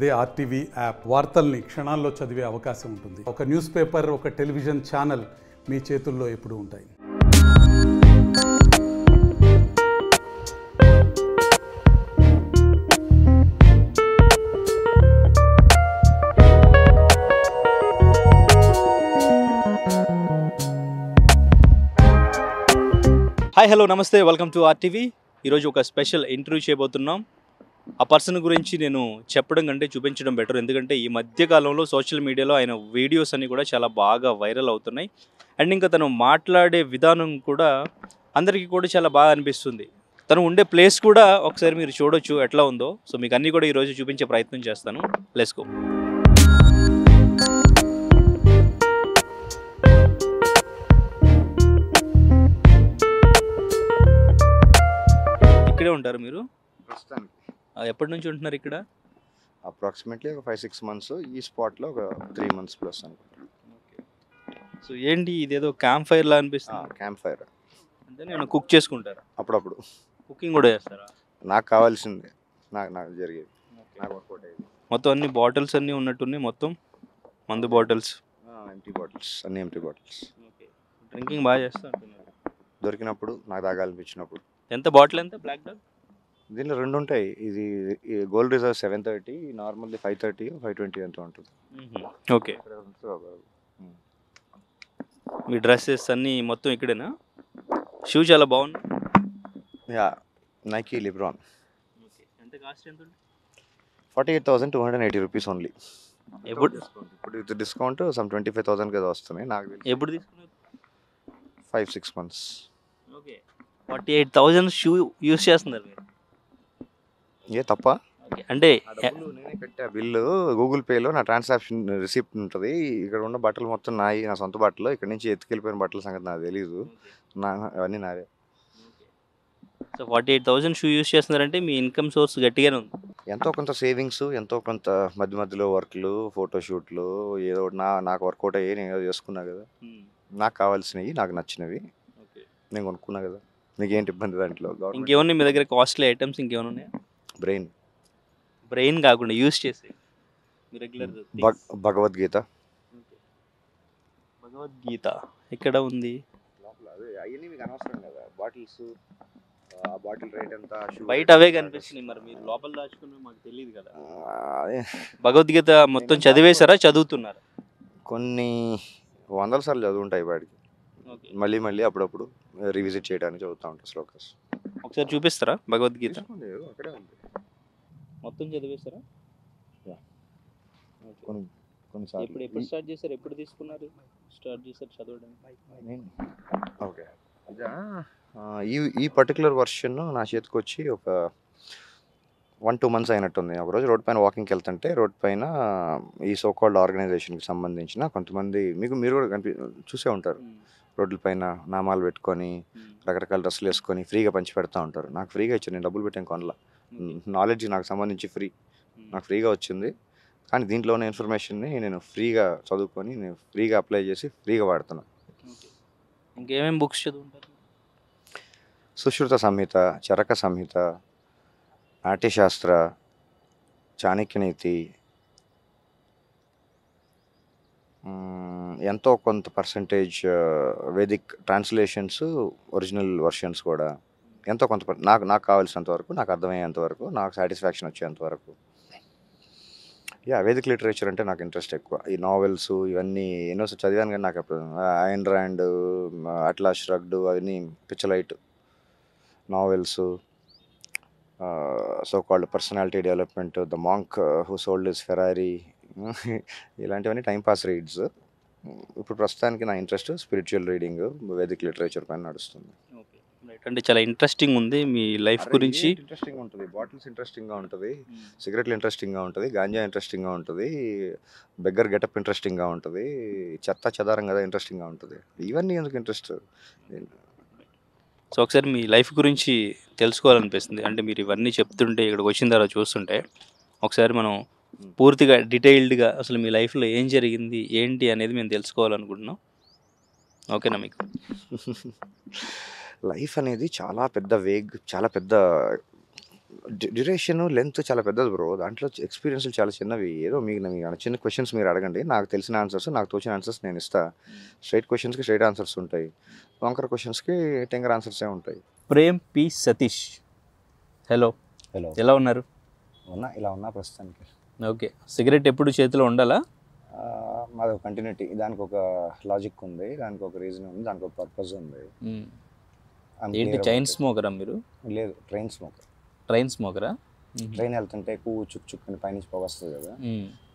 అదే RTV app వార్తల్ని క్షణాల్లో చదివే అవకాశం ఉంటుంది. ఒక న్యూస్ పేపర్, ఒక టెలివిజన్ ఛానల్ మీ చేతుల్లో ఎప్పుడూ ఉంటాయి. హాయ్ హలో నమస్తే, వెల్కమ్ టు ఆర్టీవీ. ఈరోజు ఒక స్పెషల్ ఇంటర్వ్యూ చేయబోతున్నాం. ఆ పర్సన్ గురించి నేను చెప్పడం కంటే చూపించడం బెటర్, ఎందుకంటే ఈ మధ్యకాలంలో సోషల్ మీడియాలో ఆయన వీడియోస్ అన్నీ కూడా చాలా బాగా వైరల్ అవుతున్నాయి. అండ్ ఇంకా తను మాట్లాడే విధానం కూడా అందరికీ కూడా చాలా బాగా అనిపిస్తుంది. తను ఉండే ప్లేస్ కూడా ఒకసారి మీరు చూడొచ్చు ఎట్లా ఉందో. సో మీకు అన్నీ కూడా ఈరోజు చూపించే ప్రయత్నం చేస్తాను. Let's go. ఇక్కడే ఉంటారు మీరు? ప్రస్తుతానికి ఎప్పటి నుంచి ఉంటున్నారు ఇక్కడ? అప్రాక్సిమేట్లీ ఒక 5-6 months. ఈ స్పాట్లో ఒక 3 months ప్లస్ అనుకుంటాను. సో ఏంటి ఇదేదో క్యాంప్ ఫైర్ లా అనిపిస్తుంది. క్యాంప్ ఫైర్ అంటే నేను కుక్ చేసుకుంటారా? అప్పుడప్పుడు కుకింగ్ కూడా చేస్తారా? నాకు కావాల్సిందే, నాకు జరిగేది, నాకు వర్కౌట్ అయ్యేది. మొత్తం అన్ని బాటిల్స్ అన్నీ ఉన్నట్టున్నాయి, మొత్తం మందు బాటిల్స్, ఎంటీ బాటిల్స్, అన్ని ఎంటీ బాటిల్స్. డ్రింకింగ్ బాగా చేస్తా అంటున్నారు. దొరికినప్పుడు, నాకు తాగాలనిపించినప్పుడు. ఎంత బాటిల్, ఎంత బ్లాక్ డాగ్? దీనిలో 2 ఉంటాయి. ఇది గోల్డ్ రిజర్వ్ 730, నార్మల్ది 530, 520 ఎంత ఉంటుంది. ఓకే. మీ డ్రెస్సెస్ అన్నీ మొత్తం ఇక్కడేనా? షూ చాలా బాగుంది. Yeah, Nike LeBron. ఎంత కాస్ట్, ఎంత ఉంది? 48,280 రూపీస్ ఓన్లీ. ఎప్పుడు ఇప్పుడు డిస్కౌంట్ సమ్ 25,000 కదా వస్తున్నాయి. నాకు ఎప్పుడు తీసుకున్నారు? 5-6 months. ఓకే, 48,000 షూ యూస్ చేస్తున్నారు మీరు? ఏ తప్ప? అంటే నేనే కట్టా బిల్లు. గూగుల్ పేలో నా ట్రాన్సాక్షన్ రిసిప్ట్ ఉంటుంది. ఇక్కడ ఉన్న బట్టలు మొత్తం నాయి, నా సొంత బట్టలు. ఇక్కడ నుంచి ఎత్తుకెళ్ళిపోయిన బట్టల సంగతి నాకు తెలీదు. అవన్నీ నావే. సో 48,000 షూ యూస్ చేస్తున్నారంటే మీ ఇన్కమ్ సోర్స్ గట్టిగానే ఉంది. ఎంతో కొంత సేవింగ్స్, ఎంతో కొంత మధ్యలో వర్క్లు, ఫోటోషూట్లు, ఏదో ఒకటి నాకు వర్కౌట్ అయ్యి నేను ఏదో చేసుకున్నా కదా. నాకు కావాల్సినవి, నాకు నచ్చినవి నేను కొనుక్కున్నా కదా. నీకేంటి ఇబ్బంది దాంట్లో? ఇంకేమన్నా మీ దగ్గర కాస్ట్లీ ఐటమ్స్ ఇంకేమైనా ఉన్నాయా? బ్రెయిన్ కాకుండా యూస్ చేసి రెగ్యులర్ భగవద్గీత. భగవద్గీత ఎక్కడ ఉంది? అవన్నీ మీకు అనవసరం కదా. బాటిల్స్, బాటిల్ రేట్ ఎంత, బయట అవే కనిపిస్తున్నాయి. మరి మీరు లోపల దాచుకుని మాకు తెలియదు కదా. భగవద్గీత మొత్తం చదివేశారా, చదువుతున్నారా? కొన్ని 100 సార్లు చదువుంటాయి వాడికి. మళ్ళీ మళ్ళీ అప్పుడప్పుడు రివిజిట్ చేయడానికి చదువుతూ ఉంటాను శ్లోకాస్. ఒకసారి చూపిస్తారా భగవద్గీత? అక్కడే ఉంది, మొత్తం చదివేశారా? ఎప్పుడు స్టార్ట్ చేశారు, ఎప్పుడు తీసుకున్నారు, స్టార్ట్ చేశారు చదవడానికి? ఓకే, ఈ పర్టికులర్ వర్షన్ నా చేతికి వచ్చి ఒక 1-2 months అయినట్టుంది. ఒకరోజు రోడ్ పైన వాకింగ్కి వెళ్తుంటే, రోడ్ పైన ఈ సోకాల్డ్ ఆర్గనైజేషన్కి సంబంధించిన కొంతమంది, మీరు కూడా చూసే ఉంటారు, రోడ్ల పైన నామాలు పెట్టుకొని రకరకాల డ్రెస్సులు వేసుకొని ఫ్రీగా పంచి పెడతా ఉంటారు. నాకు ఫ్రీగా ఇచ్చారు, నేను డబ్బులు పెట్టాను కొనలా. నాలెడ్జ్ నాకు సంబంధించి నాకు ఫ్రీగా వచ్చింది. కానీ దీంట్లో ఉన్న ఇన్ఫర్మేషన్ని నేను ఫ్రీగా చదువుకొని, నేను ఫ్రీగా అప్లై చేసి ఫ్రీగా వాడుతున్నాను. ఇంకేమేమి బుక్స్ చదువుంటారు? సుశ్రుత సంహిత, చరక సంహిత, నాట్యశాస్త్ర, చాణక్యనీతి, ఎంతో కొంత percentage Vedic translations, original versions కూడా ఎంతో కొంత నాకు కావాల్సినంత వరకు, నాకు అర్థమయ్యేంత వరకు, నాకు సాటిస్ఫాక్షన్ వచ్చేంత వరకు. వేదిక్ లిటరేచర్ అంటే నాకు ఇంట్రెస్ట్ ఎక్కువ. ఈ నావెల్స్ ఇవన్నీ ఎన్నోసార్లు చదివాను, కానీ నాకు అప్పుడు ఐన్ ర్యాండ్, అట్లాస్ ష్రగ్డ్, అవన్నీ పిచ్చలైట్ novels, so called personality development, the monk who sold his Ferrari, ఇలాంటివన్నీ టైంపాస్ రీడ్స్. ఇప్పుడు ప్రస్తుతానికి నా interest spiritual reading, Vedic literature పైన నడుస్తుంది. అంటే చాలా ఇంట్రెస్టింగ్ ఉంది మీ లైఫ్ గురించి. ఇంట్రెస్టింగ్ ఉంటుంది, బాటిల్స్ ఇంట్రెస్టింగ్గా ఉంటుంది, సిగరెట్లు ఇంట్రెస్టింగ్గా ఉంటుంది, గాంజా ఇంట్రెస్టింగ్గా ఉంటుంది, బెగ్గర్ గెటప్ ఇంట్రెస్టింగ్గా ఉంటుంది, చెత్త చెదారం కదా ఇంట్రెస్టింగ్గా ఉంటుంది. ఇవన్నీ ఎందుకు ఇంట్రెస్ట్? సో ఒకసారి మీ లైఫ్ గురించి తెలుసుకోవాలనిపిస్తుంది. అంటే మీరు ఇవన్నీ చెప్తుంటే, ఇక్కడికి వచ్చిన తర్వాత చూస్తుంటే, ఒకసారి మనం పూర్తిగా డీటెయిల్డ్గా అసలు మీ లైఫ్లో ఏం జరిగింది ఏంటి అనేది మేము తెలుసుకోవాలనుకుంటున్నాం. ఓకేనా మీకు? లైఫ్ అనేది చాలా పెద్ద చాలా పెద్ద డ్యూరేషన్ లెంత్ చాలా పెద్దది బ్రో. దాంట్లో ఎక్స్పీరియన్స్‌లు చాలా చిన్నవి. ఏదో మీకు చిన్న క్వెషన్స్ మీరు అడగండి. నాకు తెలిసిన ఆన్సర్స్, నాకు తోచిన ఆన్సర్స్ నేను ఇస్తా. స్ట్రెయిట్ క్వెషన్స్‌కి స్ట్రెయిట్ ఆన్సర్స్ ఉంటాయి. వంకర క్వెషన్స్‌కి టెంగర్ ఆన్సర్సే ఉంటాయి. Prem P Satish, hello, hello. ఎలా ఉన్నారు? ఇలా ఉన్నా ప్రస్తుతానికి. ఓకే. సిగరెట్ ఎప్పుడు చేతిలో ఉండాలా? మాది కంటిన్యూటీ. దానికి ఒక లాజిక్ ఉంది, దానికి ఒక రీజన్ ఉంది, దానికి ఒక పర్పస్ ఉంది. ఏంటి, చైన్ స్మోకరా మీరు? లేదు, ట్రైన్ స్మోకర్. ట్రైన్ స్మోకరా? ట్రైన్ వెళ్తుంటే చుక్ చుక్ అని పైనుంచి పొగ వస్తుంది కదా,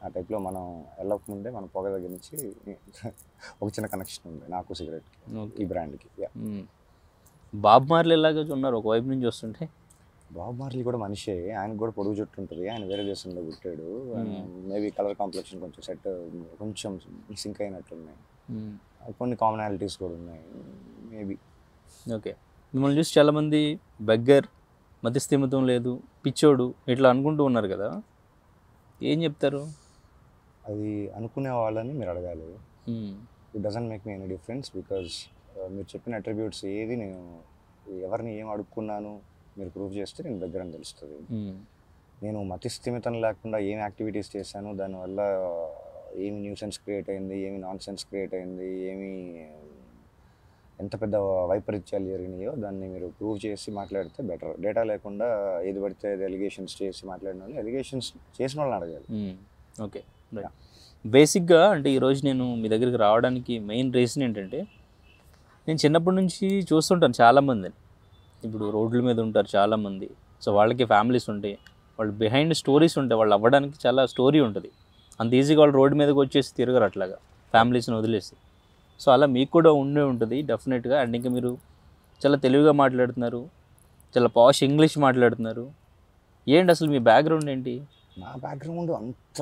ఆ టైప్లో మనం వెళ్ళకముందే మన పొగ దగ్గర నుంచి ఒక చిన్న కనెక్షన్ ఉంది నాకు సిగరెట్కి, ఈ బ్రాండ్కి. బాబ్ మార్లీ ఎలాగ ఉన్నారు ఒకవైపు నుంచి వస్తుంటే? బాబ్ మార్లీ కూడా మనిషే, ఆయనకు కూడా పొడుగు జుట్టు ఉంటుంది, ఆయన వేరే దేశంలో పుట్టాడు. మేబీ కలర్ కాంప్లెక్షన్ కొంచెం సెట్, కొంచెం సింక్ అయినట్టున్నాయి, కొన్ని కామనాలిటీస్ కూడా ఉన్నాయి మేబీ. ఓకే. మిమ్మల్ని చూసి చాలామంది బెగ్గర్, మతిస్థిమితం లేదు, పిచ్చోడు ఇట్లా అనుకుంటూ ఉన్నారు కదా, ఏం చెప్తారు? అది అనుకునే వాళ్ళని మీరు అడగాలి. It doesn't make me any difference, because మీరు చెప్పిన అట్రిబ్యూట్స్ ఏది నేను ఎవరిని ఏం అడుక్కున్నాను మీరు ప్రూవ్ చేస్తే నేను దగ్గర అని తెలుస్తుంది. నేను మతిస్థిమితం లేకుండా ఏం యాక్టివిటీస్ చేశాను, దానివల్ల ఏమి న్యూసెన్స్ క్రియేట్ అయింది, ఏమి నాన్ సెన్స్ క్రియేట్ అయింది, ఏమి ఎంత పెద్ద వైపరీత్యాలు జరిగినాయో దాన్ని మీరు ప్రూవ్ చేసి మాట్లాడితే బెటర్. డేటా లేకుండా ఏది పడితే అది ఎలిగేషన్స్ చేసి మాట్లాడిన వాళ్ళు ఎలిగేషన్స్ చేసిన వాళ్ళని అడగాలి. ఓకే. బేసిక్గా అంటే ఈరోజు నేను మీ దగ్గరికి రావడానికి మెయిన్ రీజన్ ఏంటంటే, నేను చిన్నప్పటి నుంచి చూస్తుంటాను చాలామందిని, ఇప్పుడు రోడ్ల మీద ఉంటారు చాలామంది, సో వాళ్ళకి ఫ్యామిలీస్ ఉంటాయి, వాళ్ళు బిహైండ్ స్టోరీస్ ఉంటాయి, వాళ్ళు అవ్వడానికి చాలా స్టోరీ ఉంటుంది. అంత ఈజీగా వాళ్ళు రోడ్డు మీదకి వచ్చేసి తిరగరు అట్లాగా ఫ్యామిలీస్ని వదిలేసి. సో అలా మీకు కూడా ఉండే ఉంటుంది డెఫినెట్గా. అండ్ ఇంకా మీరు చాలా తెలివిగా మాట్లాడుతున్నారు, చాలా పాష్ ఇంగ్లీష్ మాట్లాడుతున్నారు. ఏంటి అసలు మీ బ్యాక్గ్రౌండ్ ఏంటి? నా బ్యాక్గ్రౌండ్ అంత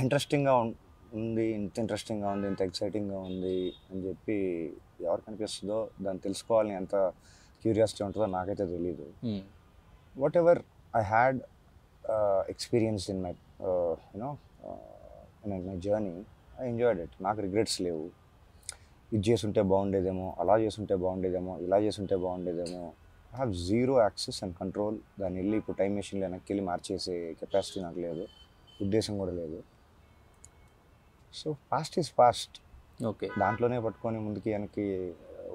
ఇంట్రెస్టింగ్గా ఉంది, ఇంత ఇంట్రెస్టింగ్గా ఉంది, ఇంత ఎక్సైటింగ్గా ఉంది అని చెప్పి ఎవరికి అనిపిస్తుందో, దాన్ని తెలుసుకోవాలని ఎంత క్యూరియాసిటీ ఉంటుందో నాకైతే తెలీదు. Whatever I had experience in my my journey, I enjoyed it. నాకు రిగ్రెట్స్ లేవు. ఇది చేసుంటే బాగుండేదేమో, అలా చేసుంటే బాగుండేదేమో, ఇలా చేసుంటే బాగుండేదేమో. I have zero access and control. దాన్ని వెళ్ళి ఇప్పుడు టైం మెషిన్లో వెనక్కి వెళ్ళి మార్చేసే కెపాసిటీ నాకు లేదు, ఉద్దేశం కూడా లేదు. So past is past. Okay. దాంట్లోనే పట్టుకొని ముందుకి వెనక్కి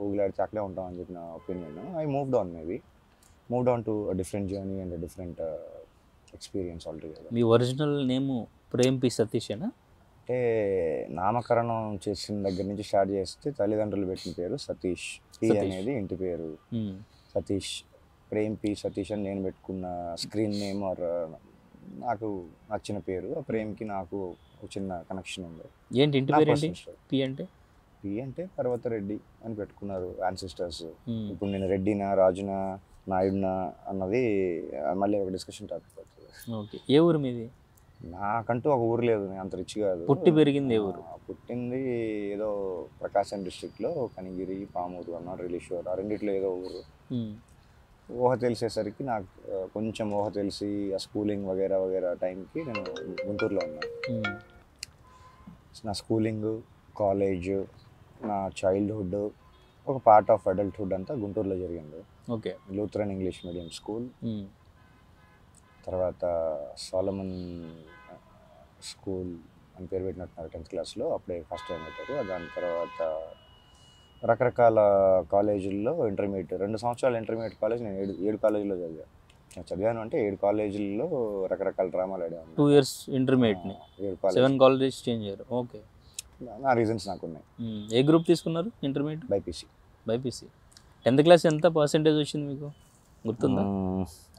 ఊగిలాడితే అక్కడే ఉంటాం అని చెప్పిన opinion. I moved on, moved on to different journey and different experience altogether. మీ ఒరిజినల్ నేమ్ ప్రేమ్ పి సతీషేనా? అంటే నామకరణం చేసిన దగ్గర నుంచి స్టార్ట్ చేస్తే తల్లిదండ్రులు పెట్టిన పేరు సతీష్. పి అనేది ఇంటి పేరు, సతీష్. ప్రేమ్ పి సతీష్ అని నేను పెట్టుకున్న స్క్రీన్ నేమ్ ఆర్ నాకు నచ్చిన పేరు. ఆ ప్రేమ్కి నాకు ఒక చిన్న కనెక్షన్ ఉంది. ఏంటి ఇంటి పేరు ఏంటి? పి అంటే? పి అంటే పర్వతరెడ్డి అని పెట్టుకున్నారు యాన్సిస్టర్స్. ఇప్పుడు నేను రెడ్డినా, రాజునా, నాయుడునా అన్నది మళ్ళీ ఒక డిస్కషన్ టాపిక్ అవుతుంది. ఓకే. ఏ ఊరు మీది? నాకంటూ ఒక ఊరు లేదు, నేను అంత రిచ్ కాదు. పుట్టి పెరిగింది ఏ ఊరు? పుట్టింది ఏదో ప్రకాశం డిస్ట్రిక్ట్లో కనిగిరి, పామూరు, అన్నమాట రిలీ షూర్. ఆ రెండిట్లో ఏదో ఊరు. ఊహ తెలిసేసరికి నాకు కొంచెం ఊహ తెలిసి ఆ స్కూలింగ్ వగేరా వగేరా టైంకి నేను గుంటూరులో ఉన్నాను. నా స్కూలింగ్, కాలేజ్, నా చైల్డ్హుడ్, ఒక పార్ట్ ఆఫ్ అడల్ట్హుడ్ అంతా గుంటూరులో జరిగింది. Okay. Lutheran English medium school, తర్వాత సోలమన్ స్కూల్ అని పేరు పెట్టినట్టున్నారు 10th క్లాస్లో, అప్పుడే ఫస్ట్ టైం పెట్టారు. దాని తర్వాత రకరకాల కాలేజీల్లో ఇంటర్మీడియట్, 2 సంవత్సరాలు ఇంటర్మీడియట్ కాలేజ్ నేను 7 కాలేజీలో చదివాను. అంటే 7 కాలేజీల్లో రకరకాల డ్రామాలు ఆడాను. 2 years ఇంటర్మీడియట్ని 7 కాలేజెస్ చేంజ్ అయ్యారు. ఓకే. నా రీజన్స్ నాకు ఉన్నాయి. ఏ గ్రూప్ తీసుకున్నారు ఇంటర్మీడియట్? బైపీసీ. 10th క్లాస్ ఎంత పర్సెంటేజ్ వచ్చింది మీకు గుర్తుందా?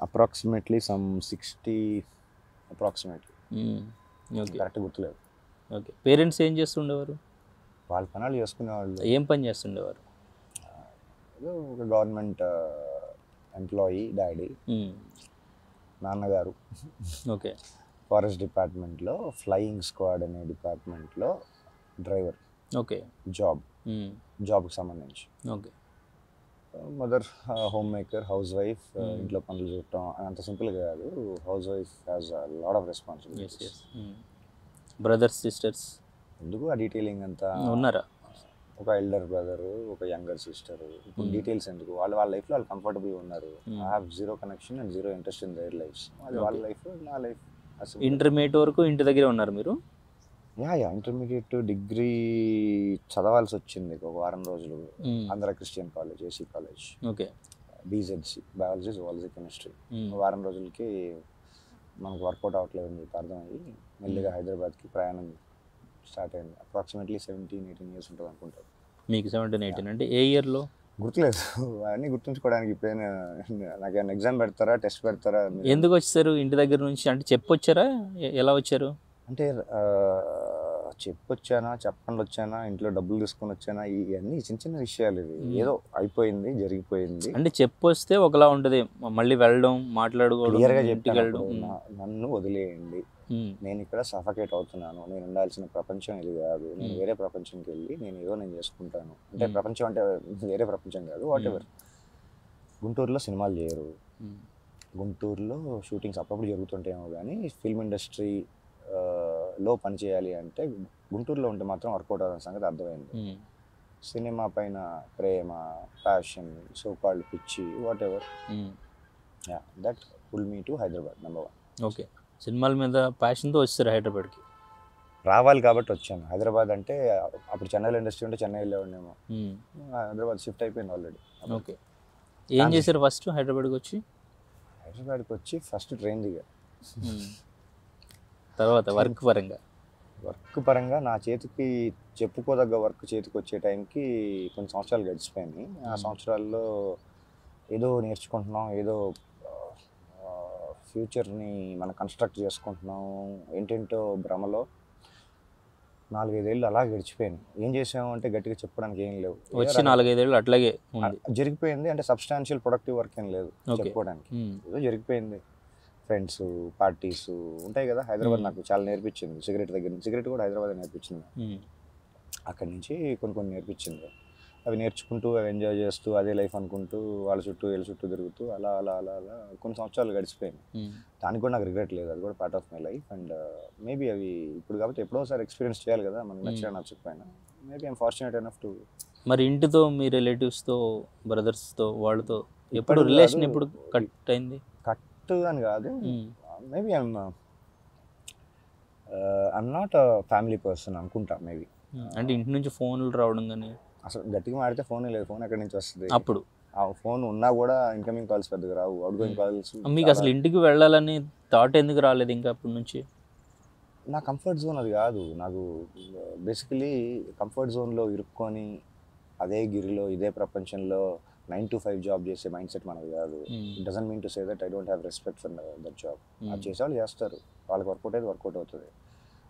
Approximately some 60 approximately. Okay. Correct గుర్తులేదు. ఓకే. పేరెంట్స్ ఏం చేస్తుండేవారు? వాళ్ళ పనులు చేసుకునేవాళ్ళు. ఏం పని చేస్తుండేవారు? ఏదో ఒక గవర్నమెంట్ ఎంప్లాయీ డాడీ. నాన్నగారు ఓకే ఫారెస్ట్ డిపార్ట్మెంట్లో ఫ్లయింగ్ స్క్వాడ్ అనే డిపార్ట్మెంట్లో డ్రైవర్. ఓకే. జాబ్కి సంబంధించి. Okay. Mother home maker, house wife, ఇంట్లో పనులు చూడటం అంత సింపుల్గా కాదు. House wife has lot of responsibilities. Brothers, sisters ఎందుకు ఆ డీటెయిలింగ్ అంతా ఉన్నారా? ఒక ఎల్డర్ బ్రదర్, ఒక యంగర్ సిస్టర్. ఇప్పుడు డీటెయిల్స్ ఎందుకు, వాళ్ళ లైఫ్లో వాళ్ళు కంఫర్టబుల్గా ఉన్నారు. I have zero connection and zero interest in there lifes. అది వాళ్ళ లైఫ్, నా లైఫ్. ఇంటర్మీడియట్ వరకు ఇంటి దగ్గరే ఉన్నారు మీరు? ఇంటర్మీడియట్ డిగ్రీ చదవాల్సి వచ్చింది ఒక వారం రోజులు. Andhra Christian college, AC college, okay, BZC, biology, zoology, chemistry. వారం రోజులకి మనకు వర్కౌట్ అవ్వట్లేదు అని చెప్పి అర్థమయ్యి మెల్లిగా హైదరాబాద్కి ప్రయాణం స్టార్ట్ అయింది. అప్రాక్సిమేట్లీ 17-18 years ఉంటుంది అనుకుంటారు. మీకు 17-18 అంటే ఏ ఇయర్లో? గుర్తులేదు. అన్నీ గుర్తుంచుకోవడానికి ఇప్పుడైనా నాకు ఏమైనా ఎగ్జామ్ పెడతారా, టెస్ట్ పెడతారా? ఎందుకు వచ్చారు ఇంటి దగ్గర నుంచి? అంటే చెప్పొచ్చారా, ఎలా వచ్చారు? అంటే చెప్పొచ్చానా, చెప్పకుండా వచ్చానా, ఇంట్లో డబ్బులు తీసుకొని వచ్చానా, ఇవన్నీ చిన్న చిన్న విషయాలు. ఇది ఏదో అయిపోయింది, జరిగిపోయింది. అంటే చెప్పొస్తే ఒకలా ఉంటుంది, మళ్ళీ వెళ్ళడం, మాట్లాడుకోవడం. క్లియర్గా చెప్పాను, నన్ను వదిలేయండి, నేను ఇక్కడ సఫకేట్ అవుతున్నాను, నేను ఉండాల్సిన ప్రపంచం ఇది కాదు, నేను వేరే ప్రపంచంకి వెళ్ళి నేను చేసుకుంటాను. అంటే ప్రపంచం అంటే వేరే ప్రపంచం కాదు, వాట్ ఎవర్. గుంటూరులో సినిమాలు చేయరు, గుంటూరులో షూటింగ్స్ అప్పుడప్పుడు జరుగుతుంటాయేమో, కానీ ఫిల్మ్ ఇండస్ట్రీ లో పని చేయాలి అంటే గుంటూరులో ఉంటే మాత్రం వర్కౌట్ అవుతున్న సంగతి అర్థమైంది. సినిమా పైన ప్రేమ, ప్యాషన్, సో కాల్డ్ పిచ్చి, whatever, that pull me to Hyderabad number 1. Okay, సినిమాల మీద ప్యాషన్తో వచ్చారు హైదరాబాద్కి? రావాలి కాబట్టి వచ్చాను. హైదరాబాద్ అంటే అప్పుడు చెన్నైలో ఇండస్ట్రీ ఉంటే చెన్నైలో ఉండేమో, హైదరాబాద్ షిఫ్ట్ అయిపోయింది ఆల్రెడీ. ఓకే, ఏం చేశారు ఫస్ట్ హైదరాబాద్కి వచ్చి? హైదరాబాద్కి వచ్చి ఫస్ట్ ట్రైన్ దిగా, తర్వాత వర్క్ పరంగా నా చేతికి చెప్పుకోదగ్గ వర్క్ చేతికి వచ్చే టైంకి కొన్ని సంవత్సరాలు గడిచిపోయినాయి. ఆ సంవత్సరాల్లో ఏదో నేర్చుకుంటున్నాం, ఏదో ఫ్యూచర్ని మనం కన్స్ట్రక్ట్ చేసుకుంటున్నాం, ఏంటేంటో భ్రమలో 4-5 ఏళ్ళు అలా గడిచిపోయాను. ఏం చేసాము అంటే గట్టిగా చెప్పడానికి ఏం లేవు. వచ్చి 4-5 ఏళ్ళు అట్లాగే జరిగిపోయింది. అంటే సబ్స్టాన్షియల్ ప్రొడక్టివ్ వర్క్ ఏం లేదు చెప్పుకోవడానికి, ఏదో జరిగిపోయింది. ఫ్రెండ్స్, పార్టీస్ ఉంటాయి కదా. హైదరాబాద్ నాకు చాలా నేర్పించింది. సిగరెట్ కూడా హైదరాబాద్ నేర్పించింది. అక్కడి నుంచి కొన్ని నేర్పించింది. అవి నేర్చుకుంటూ, అవి ఎంజాయ్ చేస్తూ, అదే లైఫ్ అనుకుంటూ, వాళ్ళ చుట్టూ వీళ్ళ చుట్టూ తిరుగుతూ అలా అలా అలా అలా కొన్ని సంవత్సరాలు గడిచిపోయింది. దానికి కూడా నాకు రిగ్రెట్ లేదు, అది కూడా part of my life. And maybe అవి ఇప్పుడు కాబట్టి ఎప్పుడోసారి ఎక్స్పీరియన్స్ చేయాలి కదా, మనకు నచ్చినా నచ్చకపోయినా. Maybe I'm fortunate enough to. మరి ఇంటితో, మీ రిలేటివ్స్తో, బ్రదర్స్తో, వాళ్ళతో ఎప్పుడు రిలేషన్ ఎప్పుడు కట్ అయింది? కట్ అని కాదు, maybe I'm not a family person అనుకుంటా మేబీ. అంటే ఇంటి నుంచి ఫోన్లు రావడం కానీ? అసలు గట్టిగా మాడితే ఫోనే లేదు. ఫోన్ ఎక్కడి నుంచి వస్తుంది? అప్పుడు ఆ ఫోన్ ఉన్నా కూడా ఇన్కమింగ్ కాల్స్ పెద్దగా రావు, అవుట్ గోయింగ్ కాల్స్. మీకు అసలు ఇంటికి వెళ్ళాలని థాట్ ఎందుకు రాలేదు ఇంకా అప్పటి నుంచి? నా కంఫర్ట్ జోన్ అది కాదు. నాకు బేసికలీ కంఫర్ట్ జోన్లో ఇరుక్కొని అదే గిరిలో ఇదే ప్రపంచంలో 9 to 5 జాబ్ చేసే మైండ్ సెట్ మనది కాదు. It doesn't mean to say that I don't have respect for that job. అది చేసేవాళ్ళు చేస్తారు, వాళ్ళకి వర్కౌట్ అవుతుంది.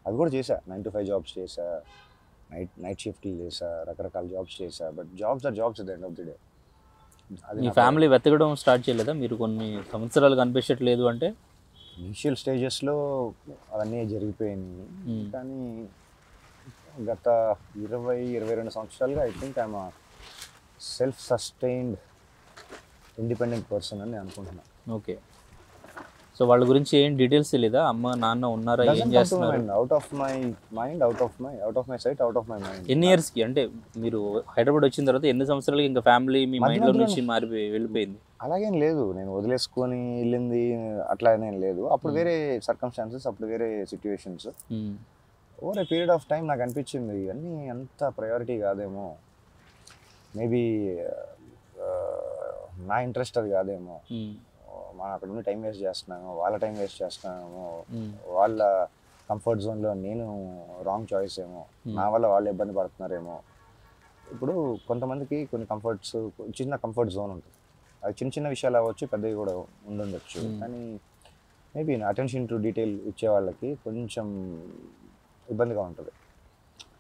అది కూడా చేశా, 9 to 5 జాబ్స్ చేశా, నైట్ షిఫ్ట్లు చేశా, రకరకాల జాబ్స్ చేశా. But jobs are jobs at the end of the day. మీ ఫ్యామిలీ వెతకడం స్టార్ట్ చేయలేదా మీరు కొన్ని సంవత్సరాలు కనిపించట్లేదు అంటే? ఇనిషియల్ స్టేజెస్లో అవన్నీ జరిగిపోయినాయి, కానీ గత 20-22 సంవత్సరాలుగా I think I'm self sustained independent person అని నేను అనుకుంటున్నాను. ఓకే, సో వాళ్ళ గురించి ఏం డీటెయిల్స్ తెలీదా? అమ్మ నాన్న ఉన్నారా, ఏం చేస్తున్నారు? Out of my mind, out of my sight, out of my mind. ఎన్ని ఇయర్స్కి అంటే మీరు హైదరాబాద్ వచ్చిన తర్వాత ఎన్ని సంవత్సరాలకి ఇంకా ఫ్యామిలీ మీ మైండ్లో నుంచి వెళ్ళిపోయింది? అలాగేం లేదు, నేను వదిలేసుకొని వెళ్ళింది అట్లా ఏం లేదు. అప్పుడు వేరే సర్కమ్స్టాన్సెస్, అప్పుడు వేరే situations. Over a period of time నాకు అనిపించింది అన్నీ అంత ప్రయారిటీ కాదేమో, మేబీ నా ఇంట్రెస్ట్ అది కాదేమో, మనం అక్కడ ఉండి టైం వేస్ట్ చేస్తున్నామో, వాళ్ళ టైం వేస్ట్ చేస్తున్నామో, వాళ్ళ కంఫర్ట్ జోన్లో నేను రాంగ్ చాయిస్ ఏమో, నా వల్ల వాళ్ళు ఇబ్బంది పడుతున్నారేమో. ఇప్పుడు కొంతమందికి కొన్ని చిన్న కంఫర్ట్ జోన్ ఉంటుంది, అది చిన్న చిన్న విషయాలు అవ్వచ్చు, పెద్దవి కూడా ఉండొచ్చు. కానీ మేబీ అటెన్షన్ టు డీటెయిల్ ఇచ్చే వాళ్ళకి కొంచెం ఇబ్బందిగా ఉంటుంది.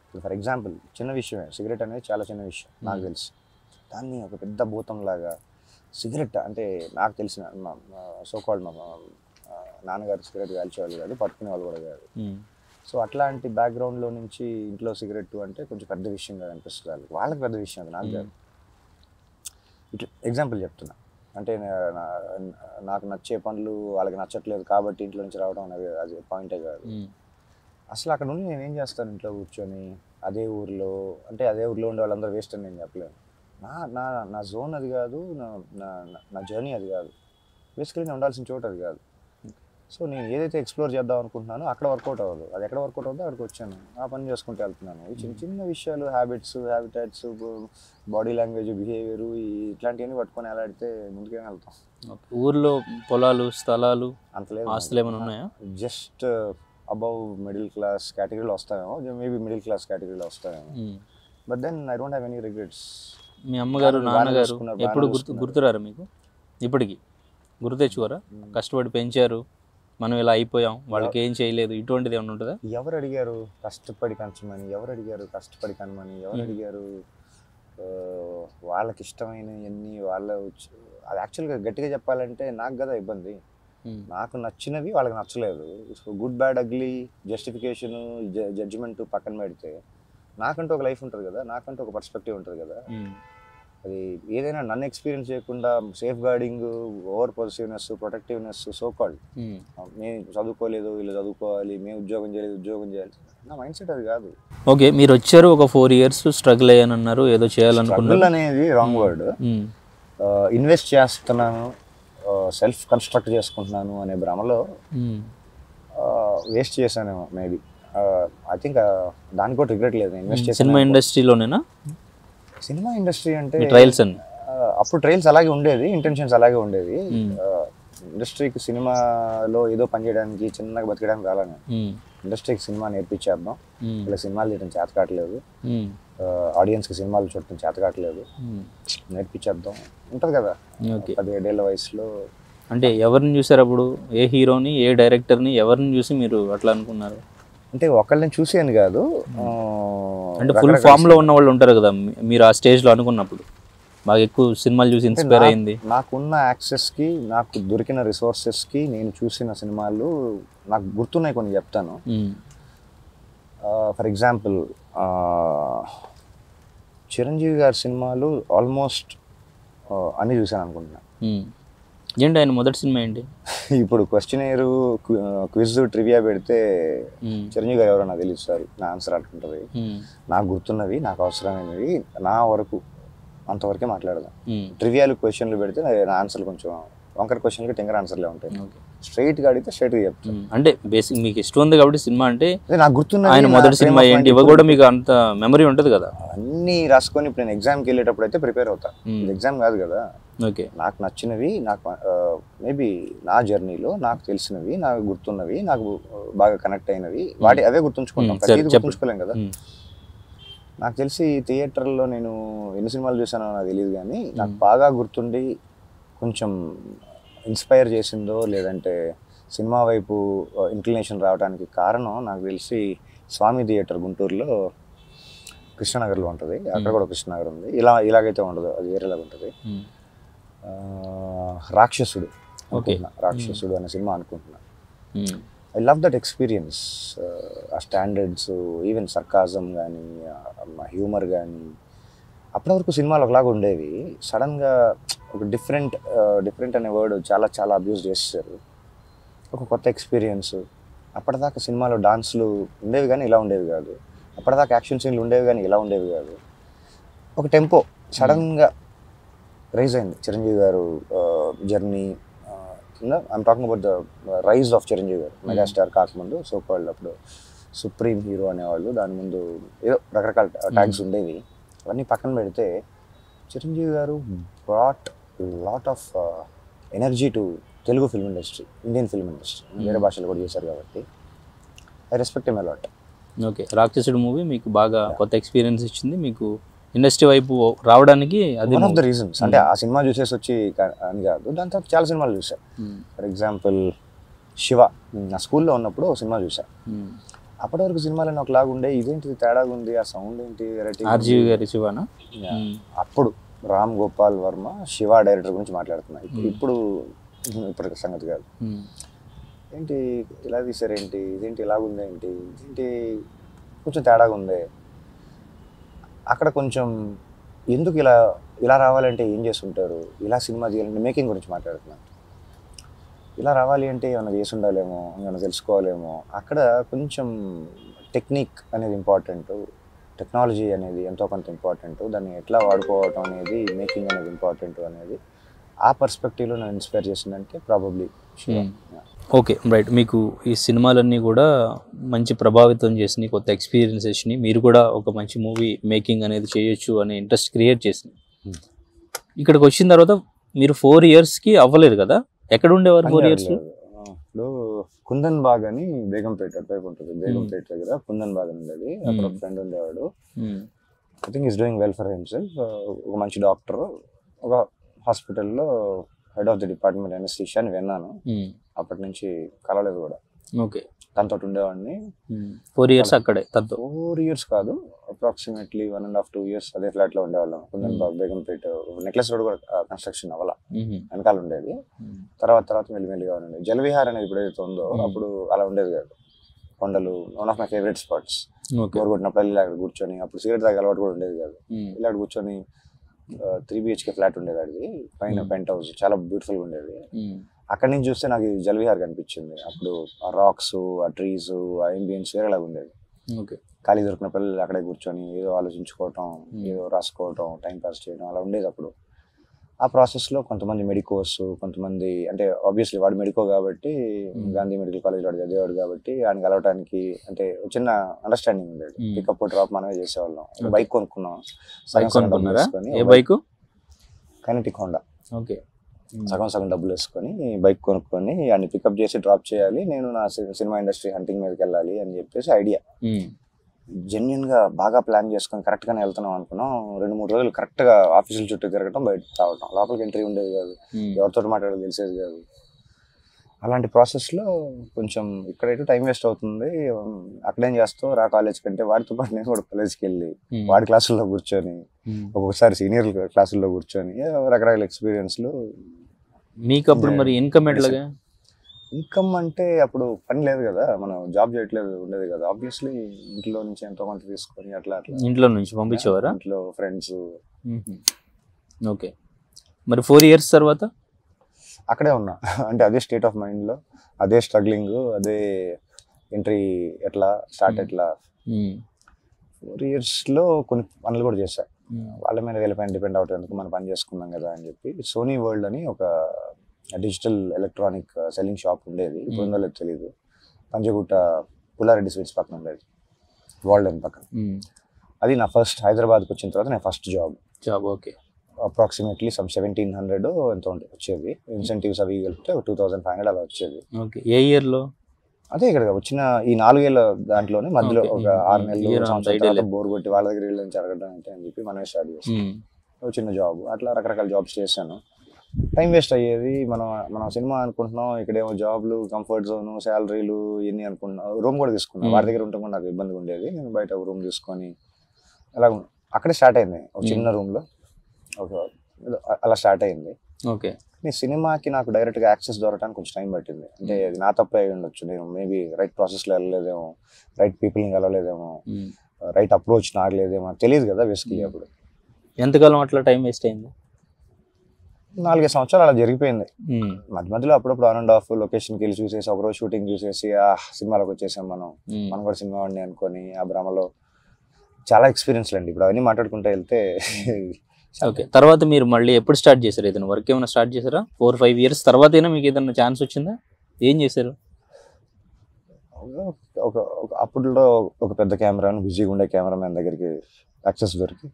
ఇప్పుడు ఫర్ ఎగ్జాంపుల్ చిన్న విషయమే, సిగరెట్ అనేది చాలా చిన్న విషయం నాకు తెలుసు. దాన్ని ఒక పెద్ద భూతంలాగా సిగరెట్ అంటే నాకు తెలిసిన సోకాల్డ్ మా నాన్నగారు సిగరెట్ కాల్చేవాళ్ళు కాదు, పట్టుకునే వాళ్ళు కూడా కాదు. సో అట్లాంటి బ్యాక్గ్రౌండ్లో నుంచి ఇంట్లో సిగరెట్ అంటే కొంచెం పెద్ద విషయంగా అనిపిస్తుంది వాళ్ళకి, పెద్ద విషయం అది నాకు కాదు. ఇట్లా ఎగ్జాంపుల్ చెప్తున్నా, అంటే నాకు నచ్చే పనులు వాళ్ళకి నచ్చట్లేదు కాబట్టి ఇంట్లో నుంచి రావడం అనేది అది పాయింటే కాదు. అసలు అక్కడ నుండి నేనేం చేస్తాను, ఇంట్లో కూర్చొని అదే ఊర్లో అంటే అదే ఊర్లో ఉండే వాళ్ళందరూ వేస్ట్ అని నేను చెప్పలేను. నా నా నా జోన్ అది కాదు, నా నా నా జర్నీ అది కాదు, బేసికలీ నేను ఉండాల్సిన చోటు అది కాదు. సో నేను ఏదైతే ఎక్స్ప్లోర్ చేద్దాం అనుకుంటున్నానో అక్కడ వర్కౌట్ అవ్వదు, అది ఎక్కడ వర్కౌట్ అవుతుందో అక్కడికి వచ్చాను, ఆ పని చేసుకుంటూ వెళ్తున్నాను. ఈ చిన్న చిన్న విషయాలు, habits, habitats, body language, behaviour, ఇట్లాంటివన్నీ పట్టుకొని ఎలాడితే ముందుకే వెళ్తాం. ఊర్లో పొలాలు, స్థలాలు, అంత లేదు, ఆస్తులు ఏమైనా ఉన్నాయా? జస్ట్ అబౌవ్ మిడిల్ క్లాస్ కేటగిరీలో వస్తామేమో, మేబీ మిడిల్ క్లాస్ కేటగిరీలో వస్తామేమో. But then I don't have any regrets. మీ అమ్మగారు, నాన్నగారు చూసుకున్నారు, ఎప్పుడు బాగానే చూసుకున్నారు. గుర్తురారు మీకు? ఇప్పటికి గుర్తు తెచ్చుకోరా? కష్టపడి పెంచారు, మనం ఇలా అయిపోయాం, వాళ్ళకి ఏం చేయలేదు, ఇటువంటిది ఏమైనా ఉంటుందా? ఎవరు అడిగారు కష్టపడి పెంచమని, ఎవరు అడిగారు కష్టపడి కనమని, ఎవరు అడిగారు వాళ్ళకి ఇష్టమైనవన్నీ వాళ్ళ అది యాక్చువల్గా గట్టిగా చెప్పాలంటే నాకు కదా ఇబ్బంది. నాకు నచ్చినవి వాళ్ళకి నచ్చలేదు. So good bad ugly justification judgement పక్కన పెడితే నాకంటూ ఒక లైఫ్ ఉంటుంది కదా, నాకంటూ ఒక పర్స్పెక్టివ్ ఉంటుంది కదా. అది ఏదైనా నన్ను ఎక్స్పీరియన్స్ చేయకుండా safe guarding, over positiveness, protectiveness, so called మేము చదువుకోలేదు వీళ్ళు చదువుకోవాలి, మేము ఉద్యోగం చేయలేదు ఉద్యోగం చేయాలి, నా మైండ్ సెట్ అది కాదు. ఓకే, మీరు వచ్చారు, ఒక 4 years స్ట్రగుల్ అయ్యాను అన్నారు, ఏదో చేయాలనుకున్నారు. అనేది రాంగ్ వర్డ్. ఇన్వెస్ట్ చేస్తున్నాను, సెల్ఫ్ కన్స్ట్రక్ట్ చేసుకుంటున్నాను అనే భ్రమలో వేస్ట్ చేశానేమో మేబీ. ఐ థింక్ దానికి కూడా రిగ్రెట్ లేదు. ఇన్వెస్ట్ చేసిన సినిమా ఇండస్ట్రీలోనేనా? సినిమా ఇండస్ట్రీ అంటే ట్రయల్స్ అన్ని అప్పుడు ట్రయల్స్ అలాగే ఉండేది, ఇంటెన్షన్స్ అలాగే ఉండేది. ఇండస్ట్రీకి సినిమాలో ఏదో పని చేయడానికి చిన్నగా బతికడానికి రాలని ఇండస్ట్రీకి సినిమా నేర్పించేద్దాం, ఇలా సినిమాలు చేయడం చేత కావట్లేదు, ఆడియన్స్కి సినిమాలు చూడటం చేత కావట్లేదు, నేర్పించేద్దాం ఉంటుంది కదా 17 ఏళ్ల వయసులో. అంటే ఎవరిని చూసారు అప్పుడు? ఏ హీరోని, ఏ డైరెక్టర్ని, ఎవరిని చూసి మీరు అట్లా అనుకున్నారు? అంటే ఒకళ్ళని చూసేది కాదు, అంటే ఫుల్ ఫామ్లో ఉన్న వాళ్ళు ఉంటారు కదా, మీరు ఆ స్టేజ్లో అనుకున్నప్పుడు బాగా ఎక్కువ సినిమాలు చూసి ఇన్స్పైర్ అయింది. నాకున్న యాక్సెస్కి, నాకు దొరికిన రిసోర్సెస్కి నేను చూసిన సినిమాలు నాకు గుర్తున్నాయి, కొన్ని చెప్తాను. ఫర్ ఎగ్జాంపుల్ చిరంజీవి గారి సినిమాలు ఆల్మోస్ట్ అన్నీ చూశాను అనుకుంటున్నా. ఏంటి ఆయన మొదటి సినిమా ఏంటి? ఇప్పుడు క్వశ్చనేర్ క్విజ్ ట్రివియా పెడితే చిరంజీవి గారు ఎవరో నాకు తెలియదు, సార్ నా ఆన్సర్ అట్లుంటుంది. నాకు గుర్తున్నవి, నాకు అవసరమైనవి నా వరకు అంతవరకే మాట్లాడదాం. ట్రివియాలు క్వశ్చన్లు పెడితే నా ఆన్సర్లు కొంచెం వంకర క్వశ్చన్లకి టెంకర్ ఆన్సర్లే ఉంటాయి. స్ట్రైట్గా అడిగితే స్ట్రైట్గా చెప్తాను. అంటే బేసిక్ మీకు ఇష్టం ఉంది కాబట్టి సినిమా అంటే నాకు గుర్తున్న ఆయన మొదటి సినిమా ఏంటి ఇవి కూడా మీకు అంత మెమరీ ఉంటుంది కదా. అన్నీ రాసుకొని ఇప్పుడు నేను ఎగ్జామ్కి వెళ్ళేటప్పుడు అయితే ప్రిపేర్ అవుతా. ఎగ్జామ్ కాదు కదా. ఓకే, నాకు నచ్చినవి, నాకు మేబీ నా జర్నీలో నాకు తెలిసినవి, నాకు గుర్తున్నవి, నాకు బాగా కనెక్ట్ అయినవి, వాటి అవే గుర్తుంచుకుంటాం. ప్రతిదీ గుర్తుంచుకోలేం కదా. నాకు తెలిసి థియేటర్లో నేను ఎన్ని సినిమాలు చూసానో నాకు తెలియదు, కానీ నాకు బాగా గుర్తుండి కొంచెం ఇన్స్పైర్ చేసిందో లేదంటే సినిమా వైపు ఇంక్లినేషన్ రావడానికి కారణం నాకు తెలిసి స్వామి థియేటర్ గుంటూరులో కృష్ణనగర్లో ఉంటుంది. అక్కడ కూడా కృష్ణనగర్ ఉంది. ఇలాగైతే ఉండదు, అది వేరేలాగా ఉంటుంది. రాక్షసుడు రాక్షసుడు అనే సినిమా అనుకుంటున్నా. I love that experience. ఆ స్టాండర్డ్స్, ఈవెన్ సర్కాజం కానీ హ్యూమర్ కానీ అప్పటి వరకు సినిమాలు ఒకలాగా ఉండేవి. సడన్గా ఒక డిఫరెంట్ అనే వర్డ్ చాలా అబ్యూస్ చేస్తారు. ఒక కొత్త ఎక్స్పీరియన్స్. అప్పటిదాకా సినిమాలో డాన్స్లు ఉండేవి కానీ ఇలా ఉండేవి కాదు, అప్పటిదాకా యాక్షన్ సీన్లు ఉండేవి కానీ ఇలా ఉండేవి కాదు. ఒక టెంపో సడన్గా రైజ్ అయింది చిరంజీవి గారు journey. I'm talking about the rise of Chiranjeevi గారు. మెగాస్టార్ కాకముందు సో కాల్డ్ అప్పుడు సుప్రీం హీరో అనేవాళ్ళు, దాని ముందు ఏదో రకరకాల ట్యాగ్స్ ఉండేవి. అవన్నీ పక్కన పెడితే చిరంజీవి గారు brought lot of energy to Telugu film industry, Indian film industry. వేరే భాషలు కూడా చేశారు కాబట్టి I respect him a lot. Okay, రాక్షసుడు మూవీ మీకు బాగా కొత్త ఎక్స్పీరియన్స్ ఇచ్చింది, మీకు ఇండస్ట్రీ వైపు రావడానికి అది వన్ ఆఫ్ ద రీజన్స్. అంటే ఆ సినిమా చూసేసి వచ్చి అని కాదు, దాని తర్వాత చాలా సినిమాలు చూసాను. ఫర్ ఎగ్జాంపుల్ శివ, నా స్కూల్లో ఉన్నప్పుడు ఒక సినిమా చూసాను. అప్పటి వరకు సినిమాలన్నీ ఒకలాగా ఉండే, ఇదేంటి తేడాగా ఉంది, ఆ సౌండ్ ఏంటి వెరైటీ. ఆర్జీవి గారి శివనా? అప్పుడు రామ్ గోపాల్ వర్మ శివ డైరెక్టర్ గురించి మాట్లాడుతున్నా. ఇప్పుడు సంగతి కాదు. ఏంటి ఇలా తీసారేంటి, ఇదేంటి ఇలాగుంది, ఏంటి ఇదేంటి కొంచెం తేడాగా ఉంది. అక్కడ కొంచెం ఎందుకు ఇలా రావాలంటే ఏం చేస్తుంటారు, ఇలా సినిమా తీయాలంటే మేకింగ్ గురించి మాట్లాడుతున్నాను. ఇలా రావాలి అంటే ఏమైనా చేసి ఉండాలేమో, ఏమైనా తెలుసుకోవాలేమో. అక్కడ కొంచెం టెక్నిక్ అనేది ఇంపార్టెంట్, టెక్నాలజీ అనేది ఎంతో కొంత ఇంపార్టెంట్, దాన్ని ఎట్లా వాడుకోవటం అనేది, మేకింగ్ అనేది ఇంపార్టెంట్ అనేది ఆ పర్స్పెక్టివ్లో నన్ను ఇన్స్పైర్ చేసిందంటే ప్రాబబ్లీ. Okay, right. మీకు ఈ సినిమాలన్నీ కూడా మంచి ప్రభావితం చేసినాయి, కొత్త ఎక్స్పీరియన్సెస్ని, మీరు కూడా ఒక మంచి మూవీ మేకింగ్ అనేది చేయొచ్చు అనే ఇంట్రెస్ట్ క్రియేట్ చేసింది. ఇక్కడికి వచ్చిన తర్వాత మీరు 4 yearsకి అవ్వలేదు కదా, ఎక్కడ ఉండేవారు 4 years? ఇప్పుడు కుందన్ బాగ్ అని బేగంపేట అటువైపు ఉంటుంది, బేగంపేట దగ్గర కుందన్ బాగ్ అని ఉండేది. అక్కడ ఒక ఫ్రెండ్ ఉండేవాడు. I think is doing well for himself. ఒక మంచి డాక్టర్, ఒక హాస్పిటల్లో head of the department anaesthesia అని విన్నాను. అప్పటి నుంచి కలవలేదు కూడా. ఓకే, తనతో ఉండేవాడిని 4 years అక్కడే. తనతో 4 years కాదు, అప్రాక్సిమేట్లీ 1.5 2 years అదే ఫ్లాట్ లో ఉండేవాళ్ళం. కుందన్ బాగ్ బేగంపేట నెక్లెస్ రోడ్ కూడా కన్స్ట్రక్షన్ అవ్వాల, వెనకాల ఉండేది. తర్వాత మెల్లిమెల్లిగా ఉండేది. జలవిహార్ అనేది ఇప్పుడు ఏదైతే ఉందో అప్పుడు అలా ఉండేది కాదు. కొండలు, one of my favourite spots. Bore కొట్టినప్పుడు ఇలా అక్కడ కూర్చొని, అప్పుడు సిగరెట్ తాగే అలవాటు కూడా ఉండేది కాదు. ఇలా కూర్చొని 3 BHK ఫ్లాట్ ఉండేది. అది పైన పెంట్ హౌస్, చాలా బ్యూటిఫుల్గా ఉండేది. అక్కడి నుంచి చూస్తే నాకు జలవిహార్ కనిపించింది. అప్పుడు ఆ రాక్స్, ఆ ట్రీస్, ఆ అంబియన్స్ వేరేలాగా ఉండేది. ఖాళీ దొరికిన పిల్లలు అక్కడే కూర్చొని ఏదో ఆలోచించుకోవటం, ఏదో రాసుకోవటం, టైం పాస్ చేయడం అలా ఉండేది. అప్పుడు ఆ ప్రాసెస్లో కొంతమంది మెడికోస్, కొంతమంది అంటే ఆబ్వియస్లీ వాడు మెడికో కాబట్టి గాంధీ మెడికల్ కాలేజ్ వాడు చదివేవాడు కాబట్టి ఆయన కలవటానికి అంటే చిన్న అండర్స్టాండింగ్ ఉండేది. పికప్ డ్రాప్ మనమే చేసేవాళ్ళం. బైక్ కొనుక్కున్నాం, కైనెటిక్ హోండా. సగం డబ్బులు వేసుకొని బైక్ కొనుక్కొని అన్ని పికప్ చేసి డ్రాప్ చేయాలి, నేను నా సినిమా ఇండస్ట్రీ హంటింగ్ మీదకి వెళ్ళాలి అని చెప్పేసి ఐడియా. జెన్యున్ గా బాగా ప్లాన్ చేసుకొని కరెక్ట్ గానే వెళ్తున్నాం అనుకున్నాం. 2-3 రోజులు కరెక్ట్ గా ఆఫీసుల చుట్టూ తిరగటం, బయట రావటం, లోపలికి ఎంట్రీ ఉండేది కాదు, ఎవరితో మాట్లాడాలి తెలిసేది కాదు. అలాంటి ప్రాసెస్ లో కొంచెం ఇక్కడైతే టైం వేస్ట్ అవుతుంది. అక్కడేం చేస్తావు, రా కాలేజ్ కంటే వాడితో పాటు నేను కూడా కాలేజ్కి వెళ్ళి వాడి క్లాసుల్లో కూర్చొని, ఒక్కొక్కసారి సీనియర్ క్లాసుల్లో కూర్చొని రకరకాల ఎక్స్పీరియన్స్లు. మీకు అప్పుడు మరి ఇన్కమ్ ఎట్లాగా? ఇన్కమ్ అంటే అప్పుడు పని లేదు కదా, మనం జాబ్ చేయట్లేదు ఉండేది కదా. ఆబ్వియస్లీ ఇంట్లో నుంచి ఎంతో కొంత తీసుకొని అట్లా ఇంట్లో నుంచి పంపించేవారా? ఇంట్లో ఫ్రెండ్స్. ఓకే, మరి 4 years తర్వాత అక్కడే ఉన్నా. అంటే అదే స్టేట్ ఆఫ్ మైండ్ లో, అదే స్ట్రగ్లింగ్, అదే ఎంట్రీ ఎట్లా స్టార్ట్ ఎట్లా. 4 years లో కొన్ని పనులు కూడా చేశా. వాళ్ళ మీద వీళ్ళపైన డిపెండ్ అవుతుంది ఎందుకు, మనం పని చేసుకున్నాం కదా అని చెప్పి సోనీ వరల్డ్ అని ఒక డిజిటల్ ఎలక్ట్రానిక్ సెల్లింగ్ షాప్ ఉండేది. ఇప్పుడు ఉందో లేదు తెలీదు. పంజగుట్ట పుల్లారెడ్డి స్వీట్స్ పక్కన ఉండేది, వరల్డ్ అని పక్కన. అది నా ఫస్ట్, హైదరాబాద్కి వచ్చిన తర్వాత నా ఫస్ట్ జాబ్. ఓకే, అప్రాక్సిమేట్లీ 1700 ఎంతో వచ్చేది. ఇన్సెంటివ్స్ అవి కలిపితే 2500 అలా వచ్చేది. ఓకే, ఏ ఇయర్లో? అదే ఇక్కడ వచ్చిన ఈ 4 ఏళ్ళ దాంట్లోనే మధ్యలో ఒక 6 నెలలు బోర్ కొట్టి వాళ్ళ దగ్గర వెళ్ళి జరగడం అంటే అని చెప్పి మనమే స్టార్ట్ చేసాం. చిన్న జాబ్, అట్లా రకరకాల జాబ్స్ చేశాను. టైం వేస్ట్ అయ్యేది. మనం సినిమా అనుకుంటున్నాం, ఇక్కడేమో జాబ్లు, కంఫర్ట్ జోన్, శాలరీలు ఇవన్నీ అనుకుంటున్నాం. రూమ్ కూడా తీసుకున్నాం, వాడి దగ్గర ఉంటే కూడా నాకు ఇబ్బందిగా ఉండేది. నేను బయట ఒక రూమ్ తీసుకొని అలా అక్కడే స్టార్ట్ అయింది, ఒక చిన్న రూమ్లో అలా స్టార్ట్ అయింది. ఓకే, సినిమాకి నాకు డైరెక్ట్గా యాక్సెస్ దొరకడానికి కొంచెం టైం పట్టింది. అంటే అది నా తప్పే అయి ఉండొచ్చు, నేను మేబీ రైట్ ప్రాసెస్లో వెళ్ళలేదేమో, రైట్ పీపుల్ని కలవలేదేమో, రైట్ అప్రోచ్ నాగలేదేమో, తెలియదు కదా బేసికలీ. అప్పుడు ఎంతకాలం అట్లా టైం వేస్ట్ అయింది? 4 సంవత్సరాలు అలా జరిగిపోయింది. మధ్యలో అప్పుడప్పుడు 1.5 లొకేషన్కి వెళ్ళి చూసేసి, ఒకరోజు షూటింగ్ చూసేసి సినిమాలోకి వచ్చేసాం మనం కూడా సినిమా వాడిని అనుకొని ఆ భ్రమలో చాలా ఎక్స్పీరియన్స్లు అండి. ఇప్పుడు అవన్నీ మాట్లాడుకుంటూ వెళ్తే. ఓకే, తర్వాత మీరు మళ్ళీ ఎప్పుడు స్టార్ట్ చేశారు? ఏదైనా వర్క్ ఏమైనా స్టార్ట్ చేశారా? 4-5 years తర్వాత అయినా మీకు ఏదైనా ఛాన్స్ వచ్చిందా? ఏం చేశారు? అప్పుడులో ఒక పెద్ద కెమెరాను, బిజీగా ఉండే కెమెరామెన్ దగ్గరికి యాక్సెస్ దొరికి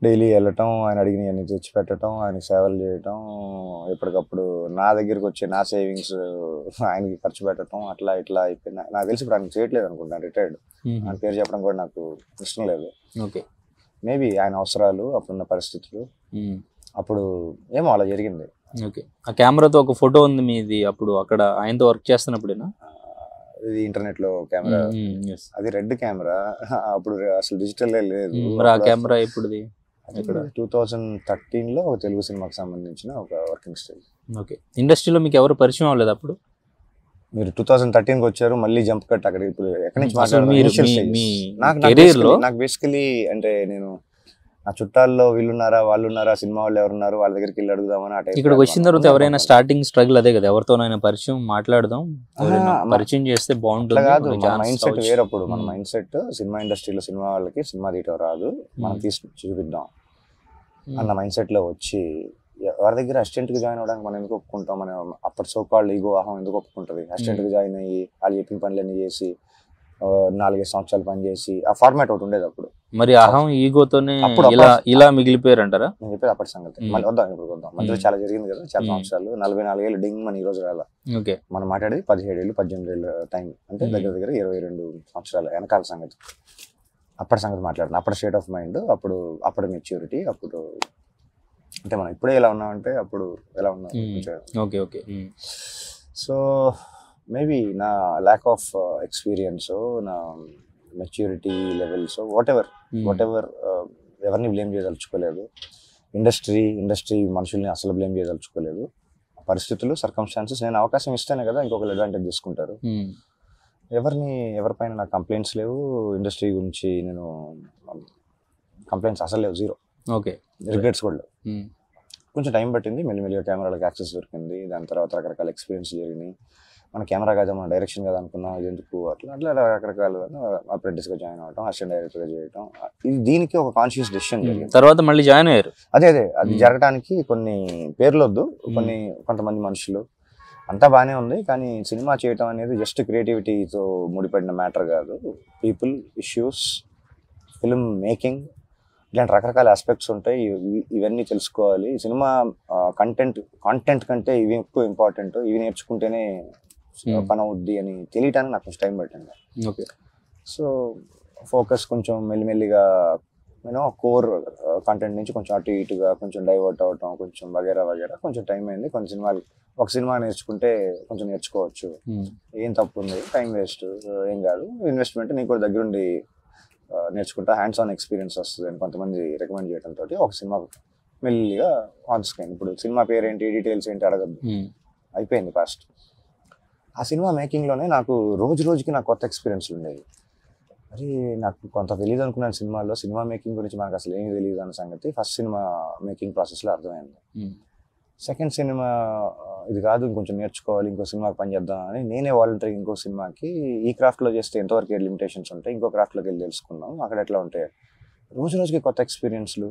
డైలీ వెళ్ళటం, ఆయన అడిగినవన్నీ తెచ్చి పెట్టడం, ఆయన సేవలు చేయటం, ఎప్పటికప్పుడు నా దగ్గరికి వచ్చే నా సేవింగ్స్ ఆయనకి ఖర్చు పెట్టడం, అట్లా ఇట్లా అయిపోయింది. నాకు తెలిసి ఇప్పుడు ఆయన చేయట్లేదు అనుకుంటాను, రిటైర్డ్. ఆయన పేరు చెప్పడం కూడా నాకు ఇష్టం లేదు. ఓకే, మేబీ ఆయన అవసరాలు, అప్పుడున్న పరిస్థితులు, అప్పుడు ఏమో అలా జరిగింది. ఓకే, ఆ కెమెరాతో ఒక ఫోటో ఉంది మీది అప్పుడు అక్కడ ఆయనతో వర్క్ చేస్తున్నప్పుడేనా? ఇది ఇంటర్నెట్ లో కెమెరా, అది రెడ్ కెమెరా. అప్పుడు అసలు డిజిటల్ లేదు. ఆ కెమెరా ఎప్పుడుది? 2013లో ఒక తెలుగు సినిమాకి సంబంధించిన ఒక వర్కింగ్ స్టైల్. ఓకే, ఇండస్ట్రీలో మీకు ఎవరు పరిచయం అవ్వలేదు అప్పుడు? మీరు 2013కి వచ్చారు, మళ్ళీ జంప్ కట్ అక్కడ. ఇప్పుడు ఎక్కడి నుంచి నాకు నాకు బేసికలీ అంటే నేను నా చుట్టాల్లో వీళ్ళున్నారా వాళ్ళు ఉన్నారా సినిమా వాళ్ళు ఎవరున్నారు వాళ్ళ దగ్గరికి వెళ్ళి అడుగుదామని ఆ టైప్ ఇక్కడికి వచ్చిన తర్వాత ఎవరైనా స్టార్టింగ్ స్ట్రగుల్ అదే కదా, ఎవరితోనైనా పరిచయం మాట్లాడదాం, ఎవరైనా పరిచయం చేస్తే బాగుంటుంది కాదు. ఒక మన chance మైండ్ సెట్ రావచ్చు. వేరప్పుడు. మన మైండ్ సెట్ సినిమా ఇండస్ట్రీలో సినిమా వాళ్ళకి సినిమా తీయటం రాదు, మనం తీసి చూపిద్దాం అన్న మైండ్ సెట్ లో వచ్చి ఎవరి దగ్గర అసిస్టెంట్ గా జాయిన్ అవ్వడానికి మనం ఎందుకు ఒప్పుకుంటాం? మనం అప్పటి సోకాళ్ళు ఈగో అహం ఎందుకు ఒప్పుకుంటుంది? అసిస్టెంట్ గా జాయిన్ అయ్యి వాళ్ళు చెప్పిన పనులన్నీ చేసి 4-5 సంవత్సరాలు పనిచేసి ఆ ఫార్మాట్ ఒకటి ఉండేది అప్పుడు. మరి అహం ఈగోతోనే అప్పుడు ఇలా మిగిలిపోయారు అంటారా? నేను చెప్పేది అప్పటి సంగతి. మళ్ళీ వద్దాం, ఇప్పుడు వద్దాం. మధ్యలో చాలా జరిగింది కదా, చాలా సంవత్సరాలు. 44 ఏళ్ళు డింగ్ మన ఈ రోజు రాలా. మనం మాట్లాడేది 17 ఏళ్ళు 18 ఏళ్ళు టైం, అంటే దగ్గర దగ్గర 22 సంవత్సరాలు వెనకాల సంగతి. అప్పటి సంగతి మాట్లాడుతున్నాను. అప్పటి స్టేట్ ఆఫ్ మైండ్, అప్పుడు మెచ్యూరిటీ, అప్పుడు అంటే మనం ఇప్పుడే ఎలా ఉన్నామంటే అప్పుడు ఎలా ఉన్నాం. సో మేబీ నా ల్యాక్ ఆఫ్ ఎక్స్పీరియన్స్, నా మెచ్యూరిటీ లెవెల్స్, వాట్ ఎవర్ ఎవరిని బ్లేమ్ చేయదలుచుకోలేదు. ఇండస్ట్రీ మనుషుల్ని అసలు బ్లేమ్ చేయదలుచుకోలేదు. పరిస్థితులు, సర్కమ్స్టాన్సెస్. నేను అవకాశం ఇస్తేనే కదా ఇంకొకరు అడ్వాంటేజ్ తీసుకుంటారు. ఎవరిపైన నాకు కంప్లైంట్స్ లేవు. ఇండస్ట్రీ గురించి నేను కంప్లైంట్స్ అసలు లేవు, జీరో. రిగ్రెట్స్ కూడా లేవు. కొంచెం టైం పట్టింది, మెల్లిమెల్లిగా కెమెరాలకు యాక్సెస్ దొరికింది. దాని తర్వాత రకరకాల ఎక్స్పీరియన్స్ జరిగినాయి. మన కెమెరా కదా, మన డైరెక్షన్ కదా అనుకున్నాం, ఇది ఎందుకు అట్లా రకరకాల అప్రెంటిస్గా జాయిన్ అవ్వడం, అసిస్టెంట్ డైరెక్టర్గా చేయడం. ఇది దీనికి ఒక కాన్షియస్ డెసిషన్ జరిగింది. తర్వాత మళ్ళీ జాయిన్ అయ్యారు. అదే అది జరగడానికి కొన్ని పేర్లు వద్దు, కొంతమంది మనుషులు, అంతా బాగానే ఉంది. కానీ సినిమా చేయటం అనేది జస్ట్ క్రియేటివిటీతో ముడిపడిన మ్యాటర్ కాదు. పీపుల్, ఇష్యూస్, ఫిల్మ్ మేకింగ్, ఇలాంటి రకరకాల ఆస్పెక్ట్స్ ఉంటాయి. ఇవన్నీ తెలుసుకోవాలి. సినిమా కాంటెంట్ కంటే ఇవి ఎక్కువ ఇంపార్టెంట్. ఇవి నేర్చుకుంటేనే పని అవుద్ది అని తెలియటానికి నాకు కొంచెం టైం పట్టింది. సో ఫోకస్ కొంచెం మెల్లిమెల్లిగా కోర్ కంటెంట్ నుంచి కొంచెం అటు ఇటుగా కొంచెం డైవర్ట్ అవటం, కొంచెం వగేరా కొంచెం టైం అయింది. కొన్ని సినిమాలు, ఒక సినిమా నేర్చుకుంటే కొంచెం నేర్చుకోవచ్చు, ఏం తప్పు ఉంది, టైం వేస్ట్ ఏం కాదు. ఇన్వెస్ట్మెంట్ నీకు కూడా దగ్గరుండి నేర్చుకుంటా, హ్యాండ్స్ ఆన్ ఎక్స్పీరియన్స్ వస్తుంది అని కొంతమంది రికమెండ్ చేయడంతో ఒక సినిమా మెల్లిగా ఆన్ స్క్రీన్. ఇప్పుడు సినిమా పేరు ఏంటి, డీటెయిల్స్ ఏంటి అడగద్దు, అయిపోయింది పాస్ట్. ఆ సినిమా మేకింగ్లోనే నాకు రోజుకి నాకు కొత్త ఎక్స్పీరియన్స్లు ఉండేవి. మరి నాకు కొంత తెలియదు అనుకున్నాను సినిమాల్లో, సినిమా మేకింగ్ గురించి మనకు అసలు ఏమీ తెలియదు అన్న సంగతి ఫస్ట్ సినిమా మేకింగ్ ప్రాసెస్లో అర్థమైంది. సెకండ్ సినిమా ఇది కాదు, ఇంకొంచెం నేర్చుకోవాలి, ఇంకో సినిమాకి పని చేద్దాం అని నేనే వాలంటరీ ఇంకో సినిమాకి ఈ క్రాఫ్ట్లో చేస్తే ఎంతవరకు లిమిటేషన్స్ ఉంటాయి, ఇంకో క్రాఫ్ట్లోకి వెళ్ళి తెలుసుకున్నాం అక్కడ ఎట్లా ఉంటాయి. రోజుకి కొత్త ఎక్స్పీరియన్స్లు.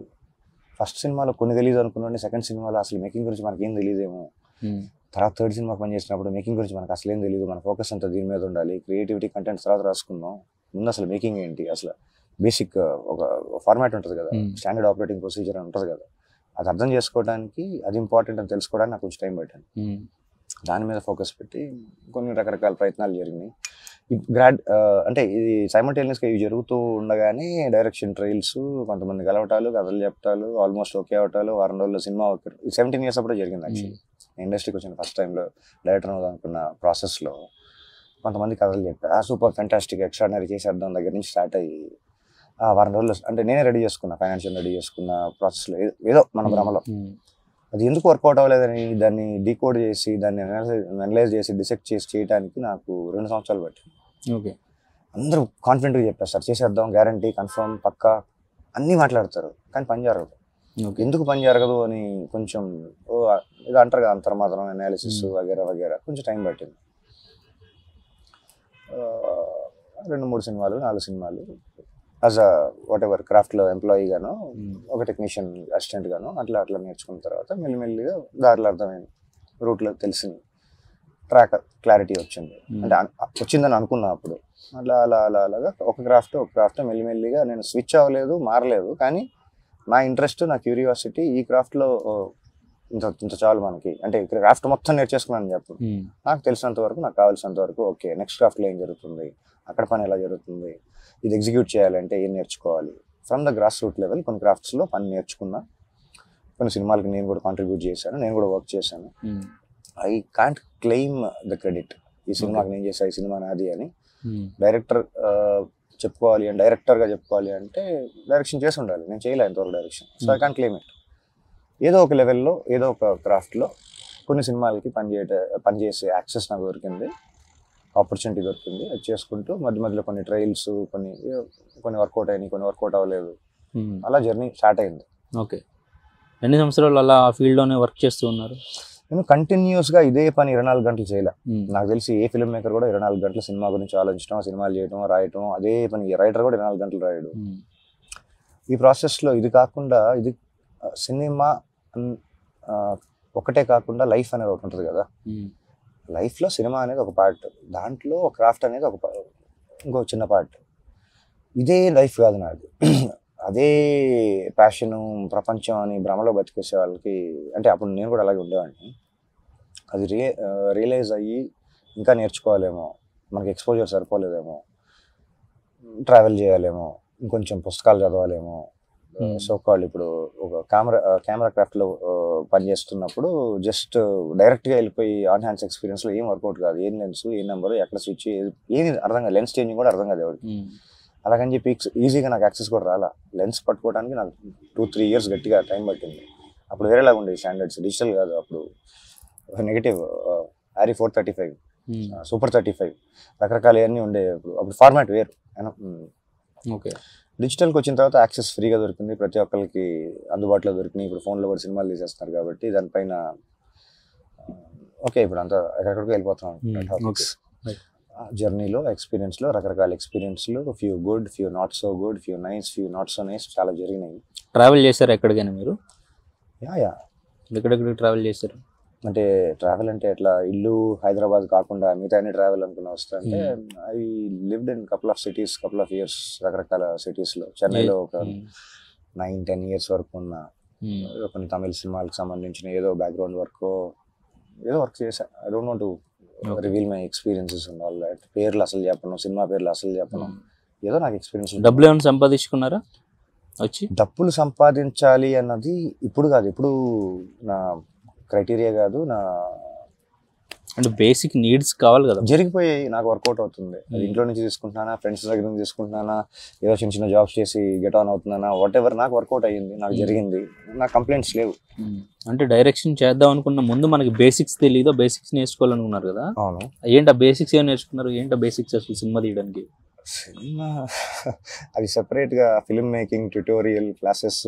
ఫస్ట్ సినిమాలో కొన్ని తెలియదు అనుకున్నాను, సెకండ్ సినిమాలో అసలు మేకింగ్ గురించి మనకి ఏం తెలియదేమో, తర్వాత థర్డ్ సినిమాకి పని చేసినప్పుడు మేకింగ్ గురించి మనకు అసలు ఏం తెలియదు, మన ఫోకస్ అంతా దీని మీద ఉండాలి, క్రియేటివిటీ కంటెంట్ తర్వాత రాసుకుందాం, ముందు అసలు మేకింగ్ ఏంటి, అసలు బేసిక్ ఒక ఫార్మాట్ ఉంటుంది కదా, స్టాండర్డ్ ఆపరేటింగ్ ప్రొసీజర్ అని ఉంటుంది కదా, అది అర్థం చేసుకోవడానికి, అది ఇంపార్టెంట్ అని తెలుసుకోవడానికి నాకు కొంచెం టైం పట్టింది. దాని మీద ఫోకస్ పెట్టి కొన్ని రకరకాల ప్రయత్నాలు జరిగినాయి. అంటే ఇది సైమల్టేనియస్గా ఇవి జరుగుతూ ఉండగానే డైరెక్షన్ ట్రయల్స్, కొంతమంది కలవటాలు, కథలు చెప్పటాలు, ఆల్మోస్ట్ ఓకే అవటాలు, వారం రోజుల్లో సినిమా 17 years అప్పుడే జరిగింది. యాక్చువల్లీ నేను ఇండస్ట్రీకి వచ్చిన ఫస్ట్ టైంలో డైరెక్టర్ అనుకున్న ప్రాసెస్లో కొంతమంది కథలు చెప్పారు, సూపర్ ఫెంటాస్టిక్ ఎక్స్ట్రాడినరీ చేసేద్దాం దగ్గర నుంచి స్టార్ట్ అయ్యి వారం రోజుల్లో అంటే నేనే రెడీ చేసుకున్నా, ఫైనాన్షియల్ రెడీ చేసుకున్న ప్రాసెస్లో ఏదో మన భ్రమలో అది ఎందుకు వర్కౌట్ అవ్వలేదని దాన్ని డీకోడ్ చేసి, దాన్ని అనలైజ్ చేసి, డిసెక్ట్ చేసి చేయడానికి నాకు 2 సంవత్సరాలు పట్టింది. అందరూ కాన్ఫిడెంట్గా చెప్పేస్తారు, చేసేద్దాం, గ్యారంటీ, కన్ఫర్మ్, పక్కా అన్నీ మాట్లాడతారు, కానీ పని జరగదు. ఎందుకు పని జరగదు అని కొంచెం ఇది అంటారు కదా, అంతర్మాత్రం అనాలిసిస్ వగేరా కొంచెం టైం పట్టింది. 2-3 సినిమాలు 4 సినిమాలు యాజ్ అ వాట్ ఎవర్ క్రాఫ్ట్లో ఎంప్లాయీ గానో, ఒక టెక్నీషియన్ అసిస్టెంట్ గానో అట్లా మెనేర్చుకున్న తర్వాత మెల్లిమెల్లిగా దారిలో అర్థమైంది, రూట్లో తెలిసింది, ట్రాక్ క్లారిటీ వచ్చింది, అంటే వచ్చిందని అనుకున్నా అప్పుడు. అలాగా ఒక క్రాఫ్ట్ మెల్లిమెల్లిగా నేను స్విచ్ అవ్వలేదు, మారలేదు, కానీ నా ఇంట్రెస్ట్, నా క్యూరియాసిటీ ఈ క్రాఫ్ట్లో ఇంత చాలు మనకి, అంటే క్రాఫ్ట్ మొత్తం నేర్చేసుకున్నాను చెప్పు, నాకు తెలిసినంత వరకు, నాకు కావాల్సినంత వరకు, ఓకే నెక్స్ట్ క్రాఫ్ట్లో ఏం జరుగుతుంది, అక్కడ పని ఎలా జరుగుతుంది, ఇది ఎగ్జిక్యూట్ చేయాలంటే ఏం నేర్చుకోవాలి, from the grass root level కొన్ని క్రాఫ్ట్స్లో పని నేర్చుకున్నా. కొన్ని సినిమాలకి నేను కూడా కాంట్రిబ్యూట్ చేశాను, నేను కూడా వర్క్ చేశాను. I can't claim the credit, ఈ సినిమాకి నేను చేసా, ఈ సినిమా నాది అని డైరెక్టర్ చెప్పుకోవాలి, అని డైరెక్టర్గా చెప్పుకోవాలి అంటే డైరెక్షన్ చేసి ఉండాలి, నేను చేయలే ఇంతవరకు direction. So I can't claim it. ఏదో ఒక లెవెల్లో, ఏదో ఒక క్రాఫ్ట్లో కొన్ని సినిమాలకి పనిచేసే యాక్సెస్ నాకు దొరికింది, ఆపర్చునిటీ దొరికింది. అది చేసుకుంటూ మధ్యలో కొన్ని ట్రయల్స్, కొన్ని వర్కౌట్ అయినాయి, కొన్ని వర్కౌట్ అవ్వలేదు, అలా జర్నీ స్టార్ట్ అయింది. ఓకే. ఎన్ని సంవత్సరాలు అలా ఆ ఫీల్డ్లోనే వర్క్ చేస్తూ ఉన్నారు? నేను కంటిన్యూస్గా ఇదే పని 24 గంటలు చేయలే. నాకు తెలిసి ఏ ఫిల్మ్ మేకర్ కూడా 24 గంటలు సినిమా గురించి ఆలోచించడం, సినిమాలు చేయడం, రాయటం, అదే పని. రైటర్ కూడా 24 గంటలు రాయడు. ఈ ప్రాసెస్లో ఇది కాకుండా, ఇది సినిమా ఒకటే కాకుండా లైఫ్ అనేది ఒకటి ఉంటుంది కదా. లైఫ్లో సినిమా అనేది ఒక పార్ట్, దాంట్లో క్రాఫ్ట్ అనేది ఇంకో చిన్న పార్ట్. ఇదే లైఫ్ కాదు నాది. అదే ప్యాషను, ప్రపంచం అని భ్రమలో బతికేసే వాళ్ళకి, అంటే అప్పుడు నేను కూడా అలాగే ఉండేవాడిని. అది రియలైజ్ అయ్యి ఇంకా నేర్చుకోవాలేమో, మనకి ఎక్స్పోజర్ సరిపోలేదేమో, ట్రావెల్ చేయాలేమో, ఇంకొంచెం పుస్తకాలు చదవాలేమో. సో కాల్డ్ ఇప్పుడు ఒక కెమెరా క్రాఫ్ట్లో పనిచేస్తున్నప్పుడు జస్ట్ డైరెక్ట్గా వెళ్ళిపోయి ఆన్ హ్యాండ్స్ ఎక్స్పీరియన్స్లో ఏం వర్కౌట్ కాదు. ఏం లెన్స్, ఏ నెంబరు, ఎక్కడ స్విచ్, ఏది అర్థం కాదు. లెన్స్ చేంజింగ్ కూడా అర్థం కాదు ఎవరికి. అలాగని చెప్పి ఈజీగా నాకు యాక్సెస్ కూడా రాలా. లెన్స్ పట్టుకోవడానికి నాకు 2-3 ఇయర్స్ గట్టిగా టైం పట్టింది. అప్పుడు వేరేలాగా ఉండేది స్టాండర్డ్స్, డిజిటల్ కాదు. అప్పుడు నెగిటివ్, ఆరీ 435, సూపర్ 35, రకరకాల అన్నీ ఉండేవి. అప్పుడు ఫార్మాట్ వేరు. ఓకే. డిజిటల్కి వచ్చిన తర్వాత యాక్సెస్ ఫ్రీగా దొరికింది, ప్రతి ఒక్కరికి అందుబాటులో దొరికినాయి. ఇప్పుడు ఫోన్లో కూడా సినిమాలు తీసేస్తున్నారు కాబట్టి దానిపైన ఓకే ఇప్పుడు అంతా ఎక్కడికి వెళ్ళిపోతున్నాం. టాపిక్స్ జర్నీలో, ఎక్స్పీరియన్స్లో, రకరకాల ఎక్స్పీరియన్స్లు, few good, few not so good, few nice, few not so nice, చాలా జరిగినాయి. ట్రావెల్ చేశారు ఎక్కడికైనా మీరు? యా ఎక్కడెక్కడికి ట్రావెల్ చేశారు? అంటే ట్రావెల్ అంటే ఎట్లా, ఇల్లు హైదరాబాద్ కాకుండా మిగతా అన్ని ట్రావెల్ అనుకున్న వస్తా అంటే I lived in couple of cities, couple of years, రకరకాల సిటీస్లో. చెన్నైలో ఒక 9-10 ఇయర్స్ వరకు ఉన్న, కొన్ని తమిళ సినిమాలకు సంబంధించిన ఏదో బ్యాక్గ్రౌండ్ వర్క్, ఏదో వర్క్ చేశా. I don't want to reveal my experiences and all that. పేర్లు అసలు చెప్పను, సినిమా పేర్లు అసలు చెప్పను, ఏదో నాకు ఎక్స్పీరియన్స్. డబ్బులు ఏమైనా సంపాదించుకున్నారా వచ్చి? డబ్బులు సంపాదించాలి అన్నది ఇప్పుడు కాదు, ఇప్పుడు నా క్రైటీరియా కాదు. నా అంటే బేసిక్ నీడ్స్ కావాలి కదా, జరిగిపోయాయి. నాకు వర్కౌట్ అవుతుంది. అది ఇంట్లో నుంచి తీసుకుంటున్నానా, ఫ్రెండ్స్ దగ్గర నుంచి తీసుకుంటున్నానా, ఏదో చిన్న చిన్న జాబ్స్ చేసి గెట్ ఆన్ అవుతున్నానా, వాట్ ఎవర్, నాకు వర్కౌట్ అయ్యింది, నాకు జరిగింది, నాకు కంప్లైంట్స్ లేవు. అంటే డైరెక్షన్ చేద్దాం అనుకున్న ముందు మనకి బేసిక్స్ తెలియదు, బేసిక్స్ నేర్చుకోవాలనుకున్నారు కదా. అవును. ఏంటి ఆ బేసిక్స్ ఏం నేర్చుకున్నారు? ఏంటి ఆ బేసిక్స్ అసలు సినిమా తీయడానికి? సినిమా అది సెపరేట్గా ఫిల్మ్ మేకింగ్ ట్యూటోరియల్ క్లాసెస్